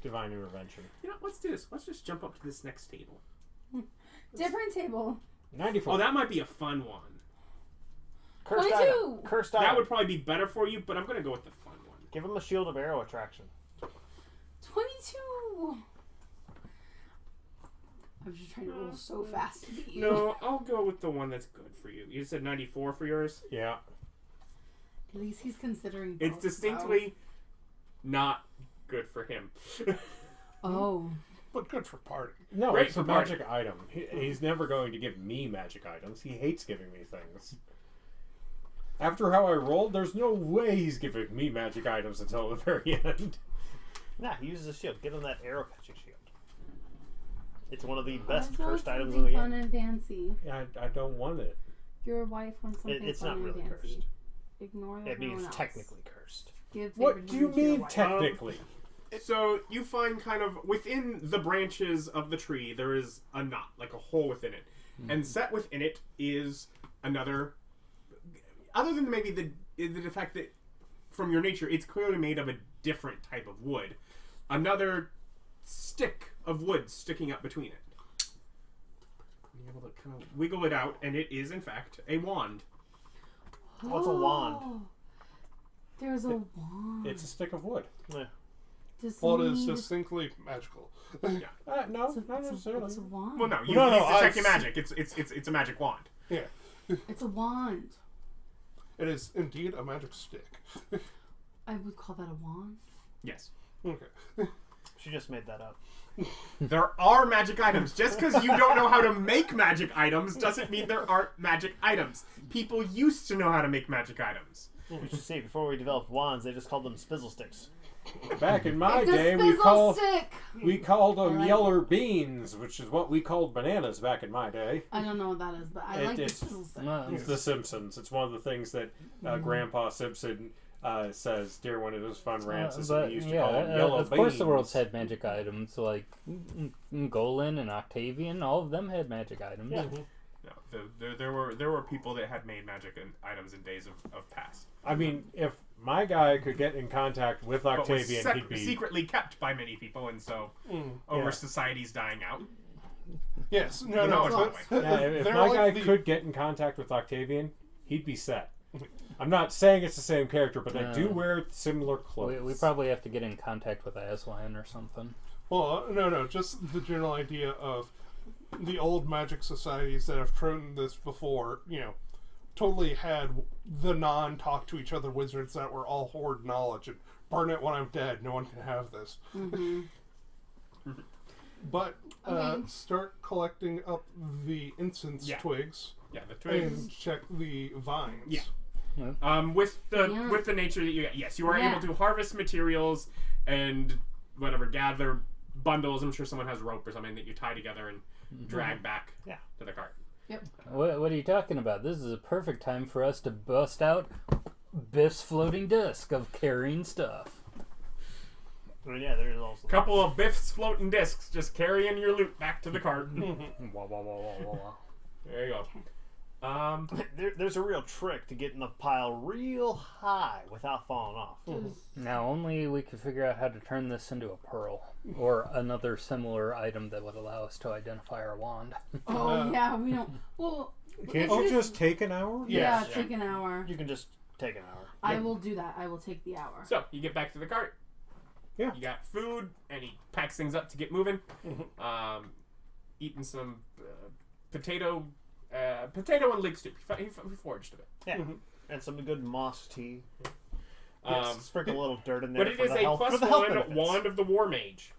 divine intervention. You know, let's do this. Let's just jump up to this next table. Different table. 94. Oh, that might be a fun one. Cursed 22. item. Cursed item. That would probably be better for you, but I'm gonna go with the fun one. Give him a shield of arrow attraction. 22. I'm just trying to roll so fast to beat you. No, I'll go with the one that's good for you. You said 94 for yours? Yeah. At least he's considering It's both, distinctly not good for him. Oh. But good for party. No, Great it's a for party. magic item. He's never going to give me magic items. He hates giving me things. After how I rolled, there's no way he's giving me magic items until the very end. Nah, he uses a shield. Give him that arrow catching shield. It's one of the best Let's go cursed with items in the something fun game. and fancy. I don't want it. Your wife wants something It's fun not and really fancy. cursed. Ignore It everyone means else. technically cursed. Give What do you favoritism to your mean wife. technically? So you find kind of within the branches of the tree there is a knot, like a hole within it, and set within it is another. Other than maybe the fact that from your nature it's clearly made of a different type of wood, another stick of wood sticking up between it. You're able to kind of wiggle it out, and it is in fact a wand. What's a wand? Oh, there's a wand. It's a stick of wood. Yeah. Does Well, it is mean distinctly magical. No, it's a, not it's necessarily. a wand. Well, no, you No, use to check I- your magic. It's a magic wand. Yeah. It's a wand. It is indeed a magic stick. I would call that a wand. Yes. Okay. She just made that up. There are magic items. Just because you don't know how to make magic items doesn't mean there aren't magic items. People used to know how to make magic items. You should see, before we developed wands, they just called them spizzle sticks. Back in my It's a day, spizzle stick. we called them I like yeller beans, which is what we called bananas back in my day. I don't know what that is, but I like the it's- spizzle stick. It's The Simpsons. It's one of the things that Grandpa Simpson says during one of his fun rants. Is that he used to call them yellow of beans. course the world's had magic items, like Golan and Octavian, all of them had magic items. Yeah. No, there were people that had made magic items in days of past. I mean, if my guy could get in contact with But was Octavian, he'd be... secretly kept by many people, and so over society's dying out. Yes. No, You know no. it's but Yeah, if they're my like guy the- could get in contact with Octavian, he'd be set. I'm not saying it's the same character, but they do wear similar clothes. We probably have to get in contact with Aslan or something. Well, no. Just the general idea of the old magic societies that have tried this before. You know, totally had the non-talk to each other wizards that were all hoard knowledge and burn it when I'm dead. No one can have this. Mm-hmm. But Okay. start collecting up the incense twigs Yeah, the twigs. and check the vines. Yeah. With the nature that you get, yes, you are able to harvest materials and whatever, gather bundles. I'm sure someone has rope or something that you tie together and drag back to the cart. Yep. What are you talking about? This is a perfect time for us to bust out Biff's floating disc of carrying stuff. Well, yeah, there's also Couple of Biff's floating discs, just carrying your loot back to the cart. Wah, wah, wah, wah, wah, wah. There you go. There's a real trick to getting the pile real high without falling off. Now, only we could figure out how to turn this into a pearl or another similar item that would allow us to identify our wand. Oh, yeah, we don't. Well, Can't you just take an hour? Yeah, take an hour. You can just take an hour. I will do that. I will take the hour. So you get back to the cart. Yeah. You got food, and he packs things up to get moving. Eating some potato and leek soup. He foraged a bit. Yeah. And some good moss tea. Um, Sprinkle a little dirt in there. But it for is the a health, plus for the health one benefits. wand of the War Mage.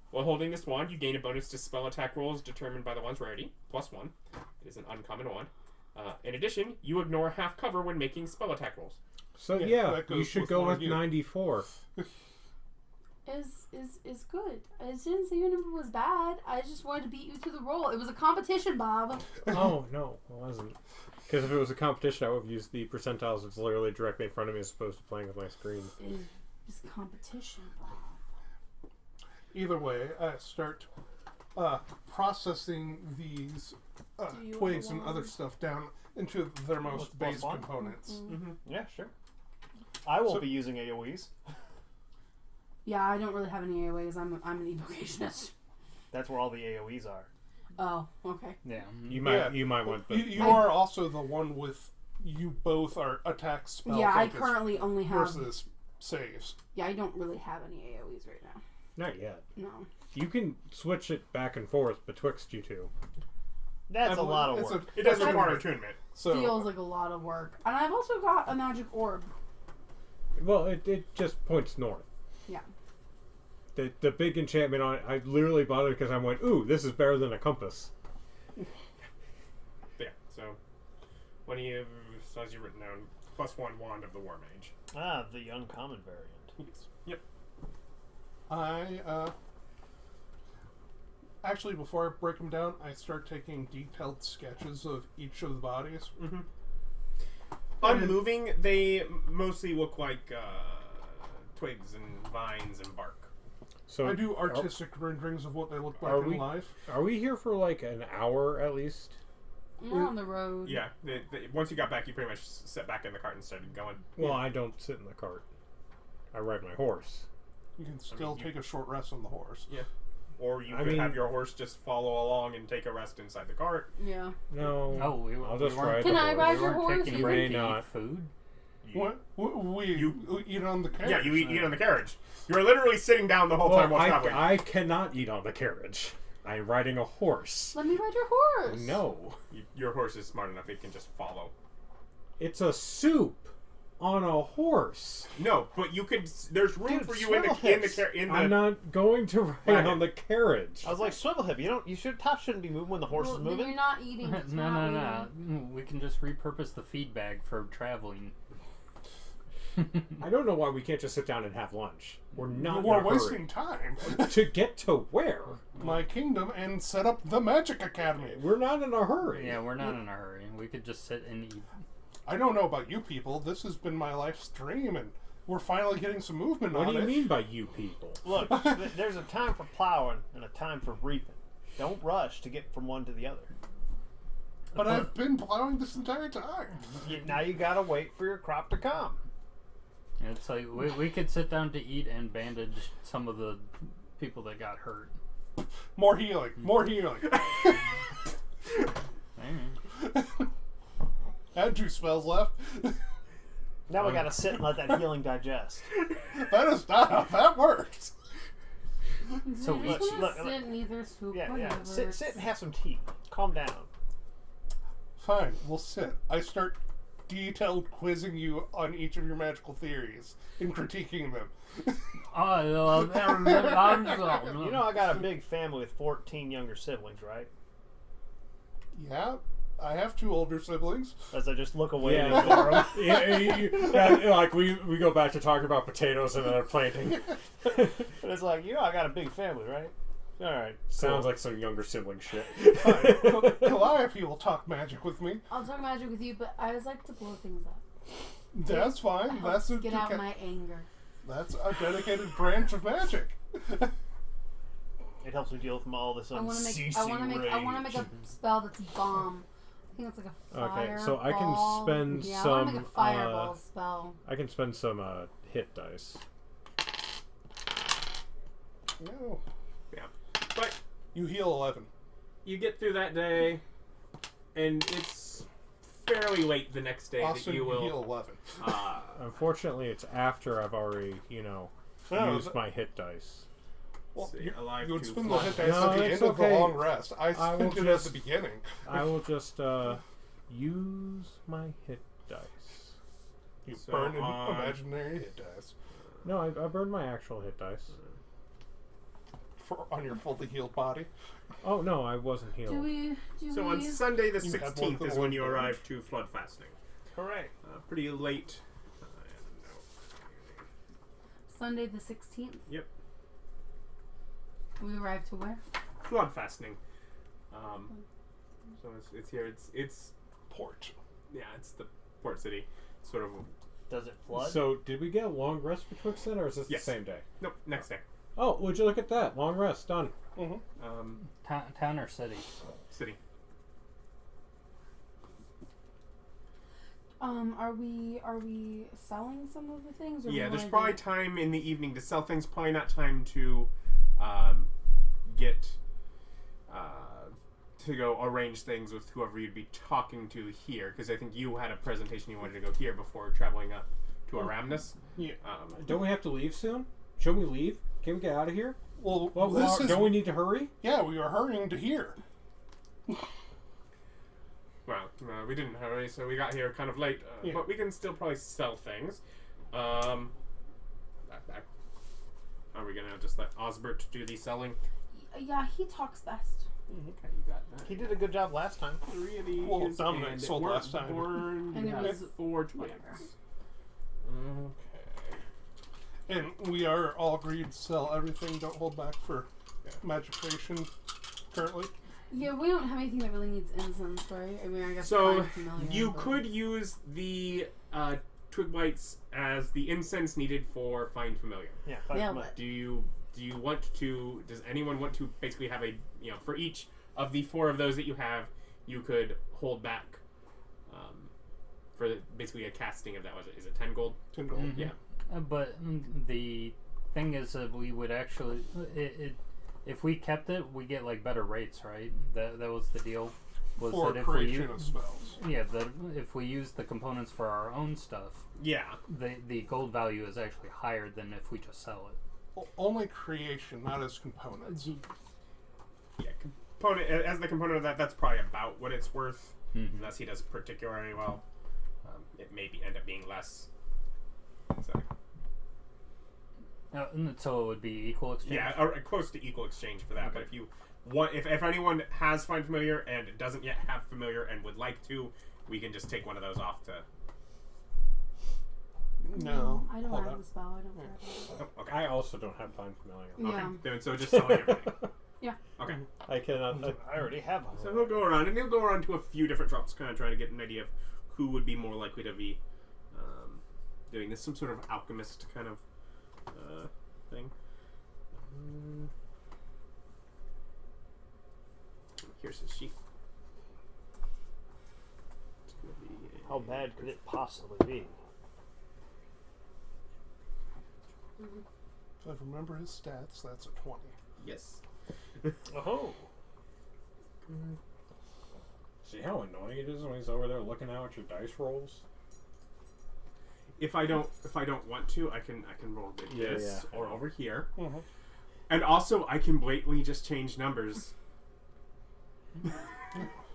While holding this wand, you gain a bonus to spell attack rolls determined by the wand's rarity, plus 1. It is an uncommon wand. In addition, you ignore half cover when making spell attack rolls. So Yeah, that you goes should with go one with of you. 94. Is good. I just didn't say your number was bad. I just wanted to beat you to the roll. It was a competition, Bob. Oh, no, it wasn't. Because if it was a competition, I would have used the percentiles that's literally directly in front of me as opposed to playing with my screen. It's competition, Bob. Either way, I start processing these you twigs want and the other wand? stuff down into their most With base plus one? components. Yeah, sure. I won't So- be using AoEs. Yeah, I don't really have any AOAs. I'm an evocationist. That's where all the AoEs are. Oh, okay. Yeah. You might want the... You are also the one with you both are attack spell Yeah, I focused currently only have. versus saves. Yeah, I don't really have any AOEs right now. Not yet. No. You can switch it back and forth betwixt you two. That's a lot of It's work. It does that's require a- attunement. So Feels like a lot of work. And I've also got a magic orb. Well, it just points north. Yeah. The big enchantment on it, I literally bought it because I went, ooh, this is better than a compass. Yeah, so when you, so as you've written down, plus 1 wand of the War Mage. Ah, the uncommon variant. Yep. I actually, before I break them down, I start taking detailed sketches of each of the bodies. Unmoving, they mostly look like twigs and vines and bark. So I do artistic renderings of what they look like are in we- life. Are we here for like an hour at least? We're on the road. Yeah, once you got back, you pretty much sat back in the cart and started going. Well, I don't sit in the cart. I ride my horse. You can still take a short rest on the horse. Yeah. Or you I could mean- have your horse just follow along and take a rest inside the cart. Yeah. No. Oh, I'll just weren't- ride Can the I horse. ride we your weren't horse? taking You May break to not. eat food. What? We eat on the carriage. Yeah, you eat on the carriage. You're literally sitting down the whole time while traveling. I cannot eat on the carriage. I'm riding a horse. Let me ride your horse. No. Your horse is smart enough; it can just follow. It's a soup on a horse. No, but you could. There's room Dude, for you in the swivel in the hips. car in the. I'm not going to ride Wagon. on the carriage. I was like, swivel hip. Top shouldn't be moving when the horse Well, is then moving. you're not eating. It's No, not no, eating. no. We can just repurpose the feed bag for traveling. I don't know why we can't just sit down and have lunch. We're not We're in a hurry. wasting time. To get to where? My kingdom and set up the Magic Academy. We're not in a hurry. Yeah, we're not in a hurry. We could just sit and eat. I don't know about you people. This has been my life's dream, and we're finally getting some movement What on do you it. mean by you people? Look, there's a time for plowing and a time for reaping. Don't rush to get from one to the other. But I've been plowing this entire time. Now you gotta wait for your crop to come. It's like we could sit down to eat and bandage some of the people that got hurt. More healing. More healing. Had 2 spells left. Now we gotta sit and let that healing digest. That is not how that works. So I we just wanna look, sit and eat their soup. Yeah, whatever. yeah. Sit and have some tea. Calm down. Fine, we'll sit. I start detailed quizzing you on each of your magical theories and critiquing them. You know I got a big family with 14 younger siblings, right? Yeah, I have 2 older siblings. As I just look away Yeah. and ignore them. Like we go back to talking about potatoes and then planting. And it's like, you know I got a big family, right? Alright. Sounds like some younger sibling shit. Fine. Calliope will talk magic with me. I'll talk magic with you, but I always like to blow things up. That's fine. It That's helps get out my anger. That's a dedicated branch of magic. It helps me deal with all this I want to unceasing make. I want to make a spell that's bomb. I think it's like a fireball. Okay, so I can spend I some. want to make a fireball spell. I can spend some hit dice. No. Yeah. But You heal 11. you get through that day, and it's fairly late the next day Also, that you will. heal 11. Unfortunately, it's after I've already, used my hit dice. Well, see, you alive would to spend the fly. hit dice No, at the it's end of the okay. long rest. I I will spent it just- at the beginning. I will just use my hit dice. You So burn an on- imaginary hit dice No, I burned my actual hit dice. on your fully healed body. Oh no, I wasn't healed. So on Sunday the You have 16th one is for when you one. arrive to Flodfæstning. Hooray. Pretty late. Sunday the 16th. Yep. We arrive to where? Flodfæstning. So it's here. It's Port. yeah. It's the port city. Sort of. Does it flood? So did we get a long rest betwixt then, or is this Yes. the same day? Nope. Next day. Oh, would you look at that? Long rest, done. Mm-hmm. Town or city? City. Are we selling some of the things? Or Yeah. we There's wanna probably do- time in the evening to sell things. Probably not time to get to go arrange things with whoever you'd be talking to here, because I think you had a presentation you wanted to go here before traveling up to Aramnus. Yeah. Don't we have to leave soon? Should we leave? Can we get out of here? Well, Well, this is... don't we need to hurry? Yeah, we are hurrying to here. Well, we didn't hurry, so we got here kind of late. Yeah. But we can still probably sell things. Are we gonna just let Osbert do the selling? Yeah, he talks best. Okay, you got that. He did a good job last time. 3 of these. Well, Dominic and sold weren't last time. born, And you it have was 4 twigs. whatever. Okay. And we are all agreed to sell everything. Don't hold back for magic creation currently. Yeah, we don't have anything that really needs incense, right? I mean, I guess So Find Familiar, you but- could use the twig blights as the incense needed for Find Familiar. Yeah, Nailed money. it. Do you want to? Does anyone want to basically have a for each of the 4 of those that you have, you could hold back for basically a casting of that. Was it? Is it 10 gold? 10 gold. Mhm. Yeah. But the thing is that we would actually, if we kept it, we get like better rates, right? That was the deal. Was For that if creation we of spells. that if we use the components for our own stuff, Yeah. the gold value is actually higher than if we just sell it. Only creation, not as components. Yeah. Component as the component of that. That's probably about what it's worth, Mhm. unless he does particularly well. It may end up being less. So, And so it would be equal exchange. yeah, close to equal exchange for that. But if you want, if anyone has Find Familiar and doesn't yet have Familiar and would like to, we can just take one of those off to. No. I don't hold have on. the spell. I don't care about it. Oh, okay. I also don't have Find Familiar. Yeah. Okay. Then so just selling everything. Yeah. Okay. I cannot. I already have one. So he'll go around, and he'll go around to a few different shops, kind of trying to get an idea of who would be more likely to be doing this. Some sort of alchemist kind of thing. Here's his sheet. It's gonna be How bad could it possibly be? If I remember his stats, that's a 20. Yes. Oh. See how annoying it is when he's over there looking out at your dice rolls. If I don't want to, I can roll like Yeah, this yeah. or over here, Mm-hmm. and also I can blatantly just change numbers.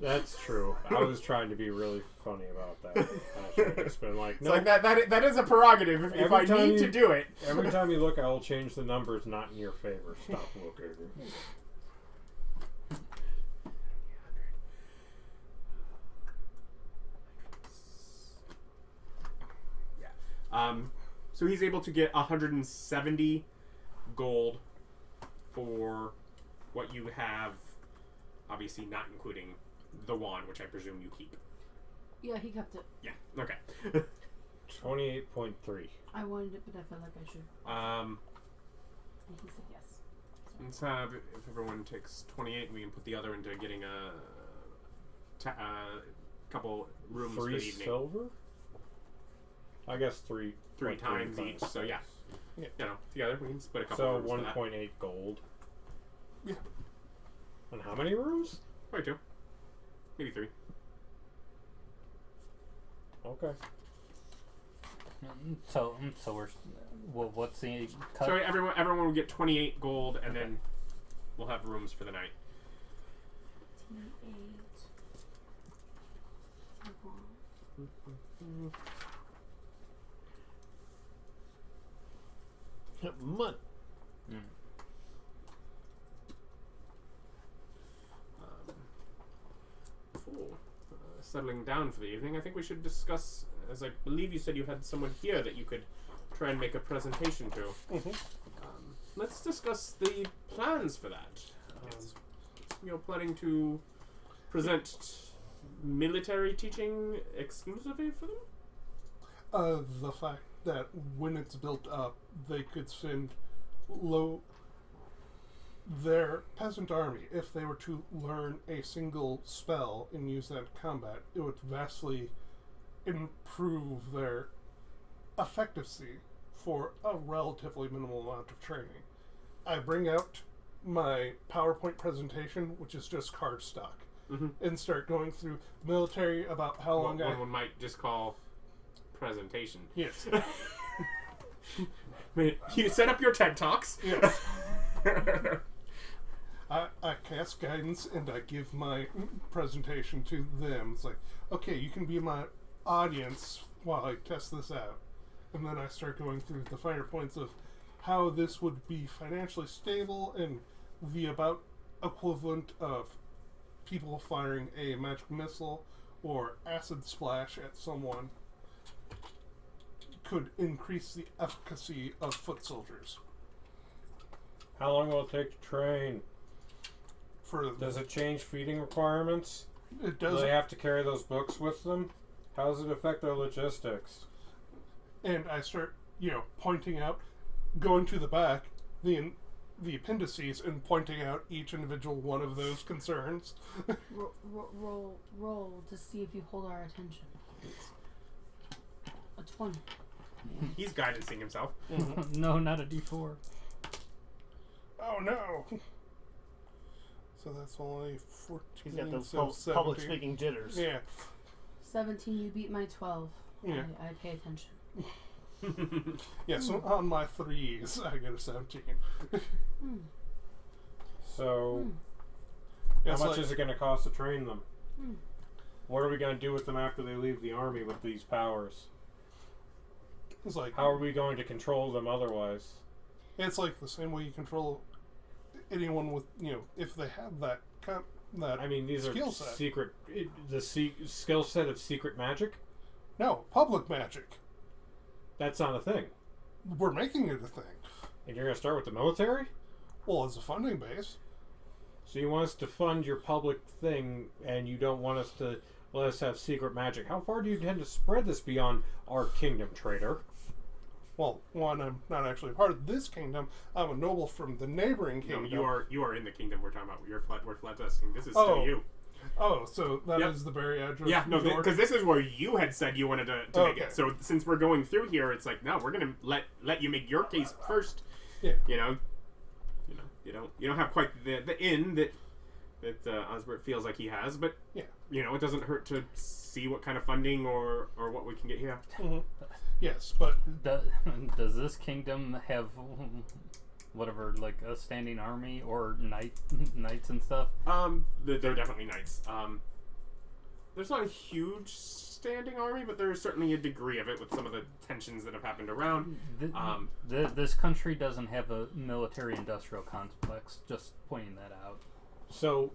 That's true. I was trying to be really funny about that. I should have just been like, no. It's like that is a prerogative. If I need to do it. Every time you look, I will change the numbers not in your favor. Stop looking. So he's able to get 170 gold for what you have, obviously not including the wand, which I presume you keep. Yeah, he kept it. Yeah, okay. 28.3. I wanted it, but I felt like I should. And he said yes. Let's have, if everyone takes 28, we can put the other into getting a couple rooms for the 3 evening. silver? I guess 3 times each, so yeah. You know, together we can split a couple So rooms 1.8 gold. Yeah. And how many rooms? Probably 2. Maybe 3. Okay. So we're what's the cut? So everyone will get 28 gold, and then we'll have rooms for the night. 8. Money. Cool. Settling down for the evening, I think we should discuss, as I believe you said you had someone here that you could try and make a presentation to. Let's discuss the plans for that. You're planning to present military teaching exclusively for them? The fact that when it's built up, they could send their peasant army, if they were to learn a single spell and use that in combat, it would vastly improve their efficacy for a relatively minimal amount of training. I bring out my PowerPoint presentation, which is just card stock, and start going through the military about how long one might just call presentation. Yes. You set up your TED Talks. Yes. I cast guidance and I give my presentation to them. It's like, okay, you can be my audience while I test this out. And then I start going through the finer points of how this would be financially stable and the about equivalent of people firing a magic missile or acid splash at someone could increase the efficacy of foot soldiers. How long will it take to train? Does it change feeding requirements? It Do does. they have to carry those books with them? How does it affect their logistics? And I start, pointing out, going to the back, the appendices, and pointing out each individual one of those concerns. Roll to see if you hold our attention. A 20. He's guidancing himself. No, not a D4. Oh no! So that's only 14. He's got those so public 17. speaking jitters. Yeah. 17, you beat my 12. Yeah. I pay attention. Yeah, so on my 3s, I get a 17. So, how much is it going to cost to train them? What are we going to do with them after they leave the army with these powers? It's like, how are we going to control them otherwise? It's like the same way you control anyone with, if they have that I mean, these skill are set. secret. Skill set of secret magic? No, public magic. That's not a thing. We're making it a thing. And you're going to start with the military? Well, as a funding base. So you want us to fund your public thing, and you don't want us to let us have secret magic. How far do you intend to spread this beyond our kingdom, traitor? Well, one, I'm not actually part of this kingdom. I'm a noble from the neighboring kingdom. No, you are in the kingdom we're talking about. We're Flodfæstning. This is still you. Oh, so that is the very edge of because this is where you had said you wanted to make it. So since we're going through here, it's like, no, we're gonna let you make your case first. Yeah. You don't have quite the in that Osbert feels like he has, but it doesn't hurt to see what kind of funding or what we can get here. Mm-hmm. Yes, but does this kingdom have whatever, like a standing army or knights and stuff? They're definitely knights. there's not a huge standing army, but there is certainly a degree of it with some of the tensions that have happened around. This country doesn't have a military-industrial complex. Just pointing that out. So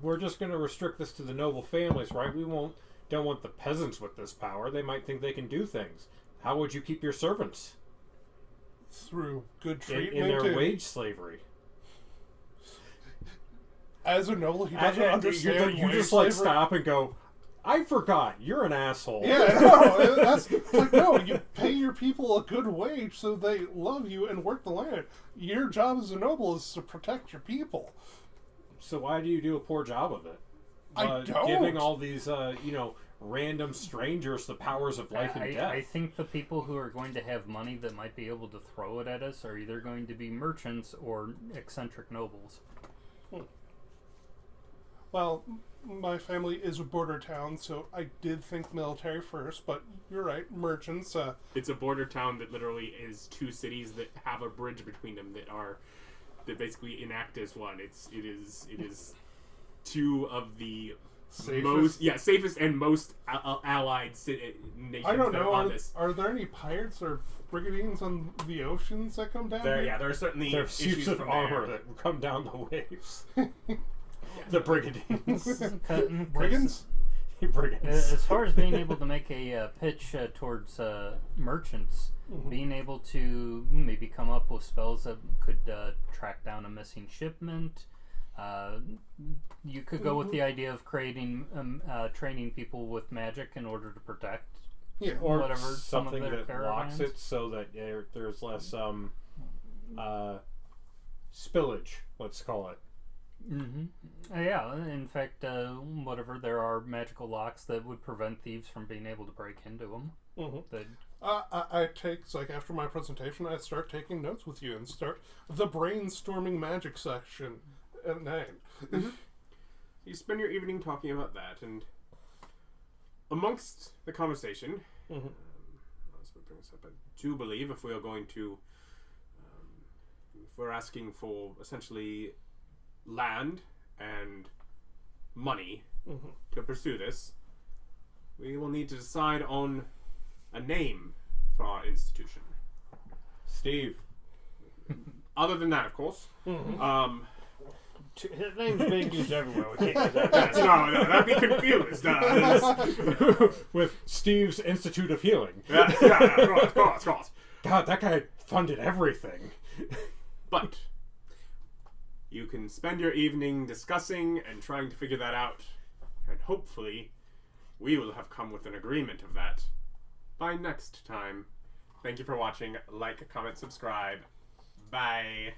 we're just going to restrict this to the noble families, right? We don't want the peasants with this power. They might think they can do things. How would you keep your servants? Through good treatment. In their wage slavery. As a noble, he doesn't understand You just like stop and go, I forgot, you're an asshole. Yeah, no, that's like, no, you pay your people a good wage so they love you and work the land. Your job as a noble is to protect your people. So why do you do a poor job of it? I don't. Giving all these, random strangers the powers of life and death. I think the people who are going to have money that might be able to throw it at us are either going to be merchants or eccentric nobles. Well, my family is a border town, so I did think military first, but you're right, merchants. It's a border town that literally is two cities that have a bridge between them that basically enact as one. It is two of the safest and most allied nations. I don't know. On this. Are there any pirates or brigandines on the oceans that come down here? Yeah, there are certainly There are suits of armor that come down the waves. The brigandines. Brigands? Brigands. As far as being able to make a pitch towards merchants, being able to maybe come up with spells that could track down a missing shipment. You could go with the idea of creating, training people with magic in order to protect, or whatever, something some of their that caravans. locks it so that there's less spillage. Let's call it. Yeah, in fact, whatever, there are magical locks that would prevent thieves from being able to break into them. I take, like, after my presentation, I start taking notes with you and start the brainstorming magic section at 9. You spend your evening talking about that, and amongst the conversation, I do believe if we are going to, if we're asking for essentially land and money to pursue this, we will need to decide on a name for our institution. Steve. Other than that, of course. His name's being used everywhere. We can't do that. No, that'd be confused. With Steve's Institute of Healing. Of course. God, that guy funded everything. But you can spend your evening discussing and trying to figure that out, and hopefully we will have come with an agreement of that by next time. Thank you for watching. Like, comment, subscribe. Bye.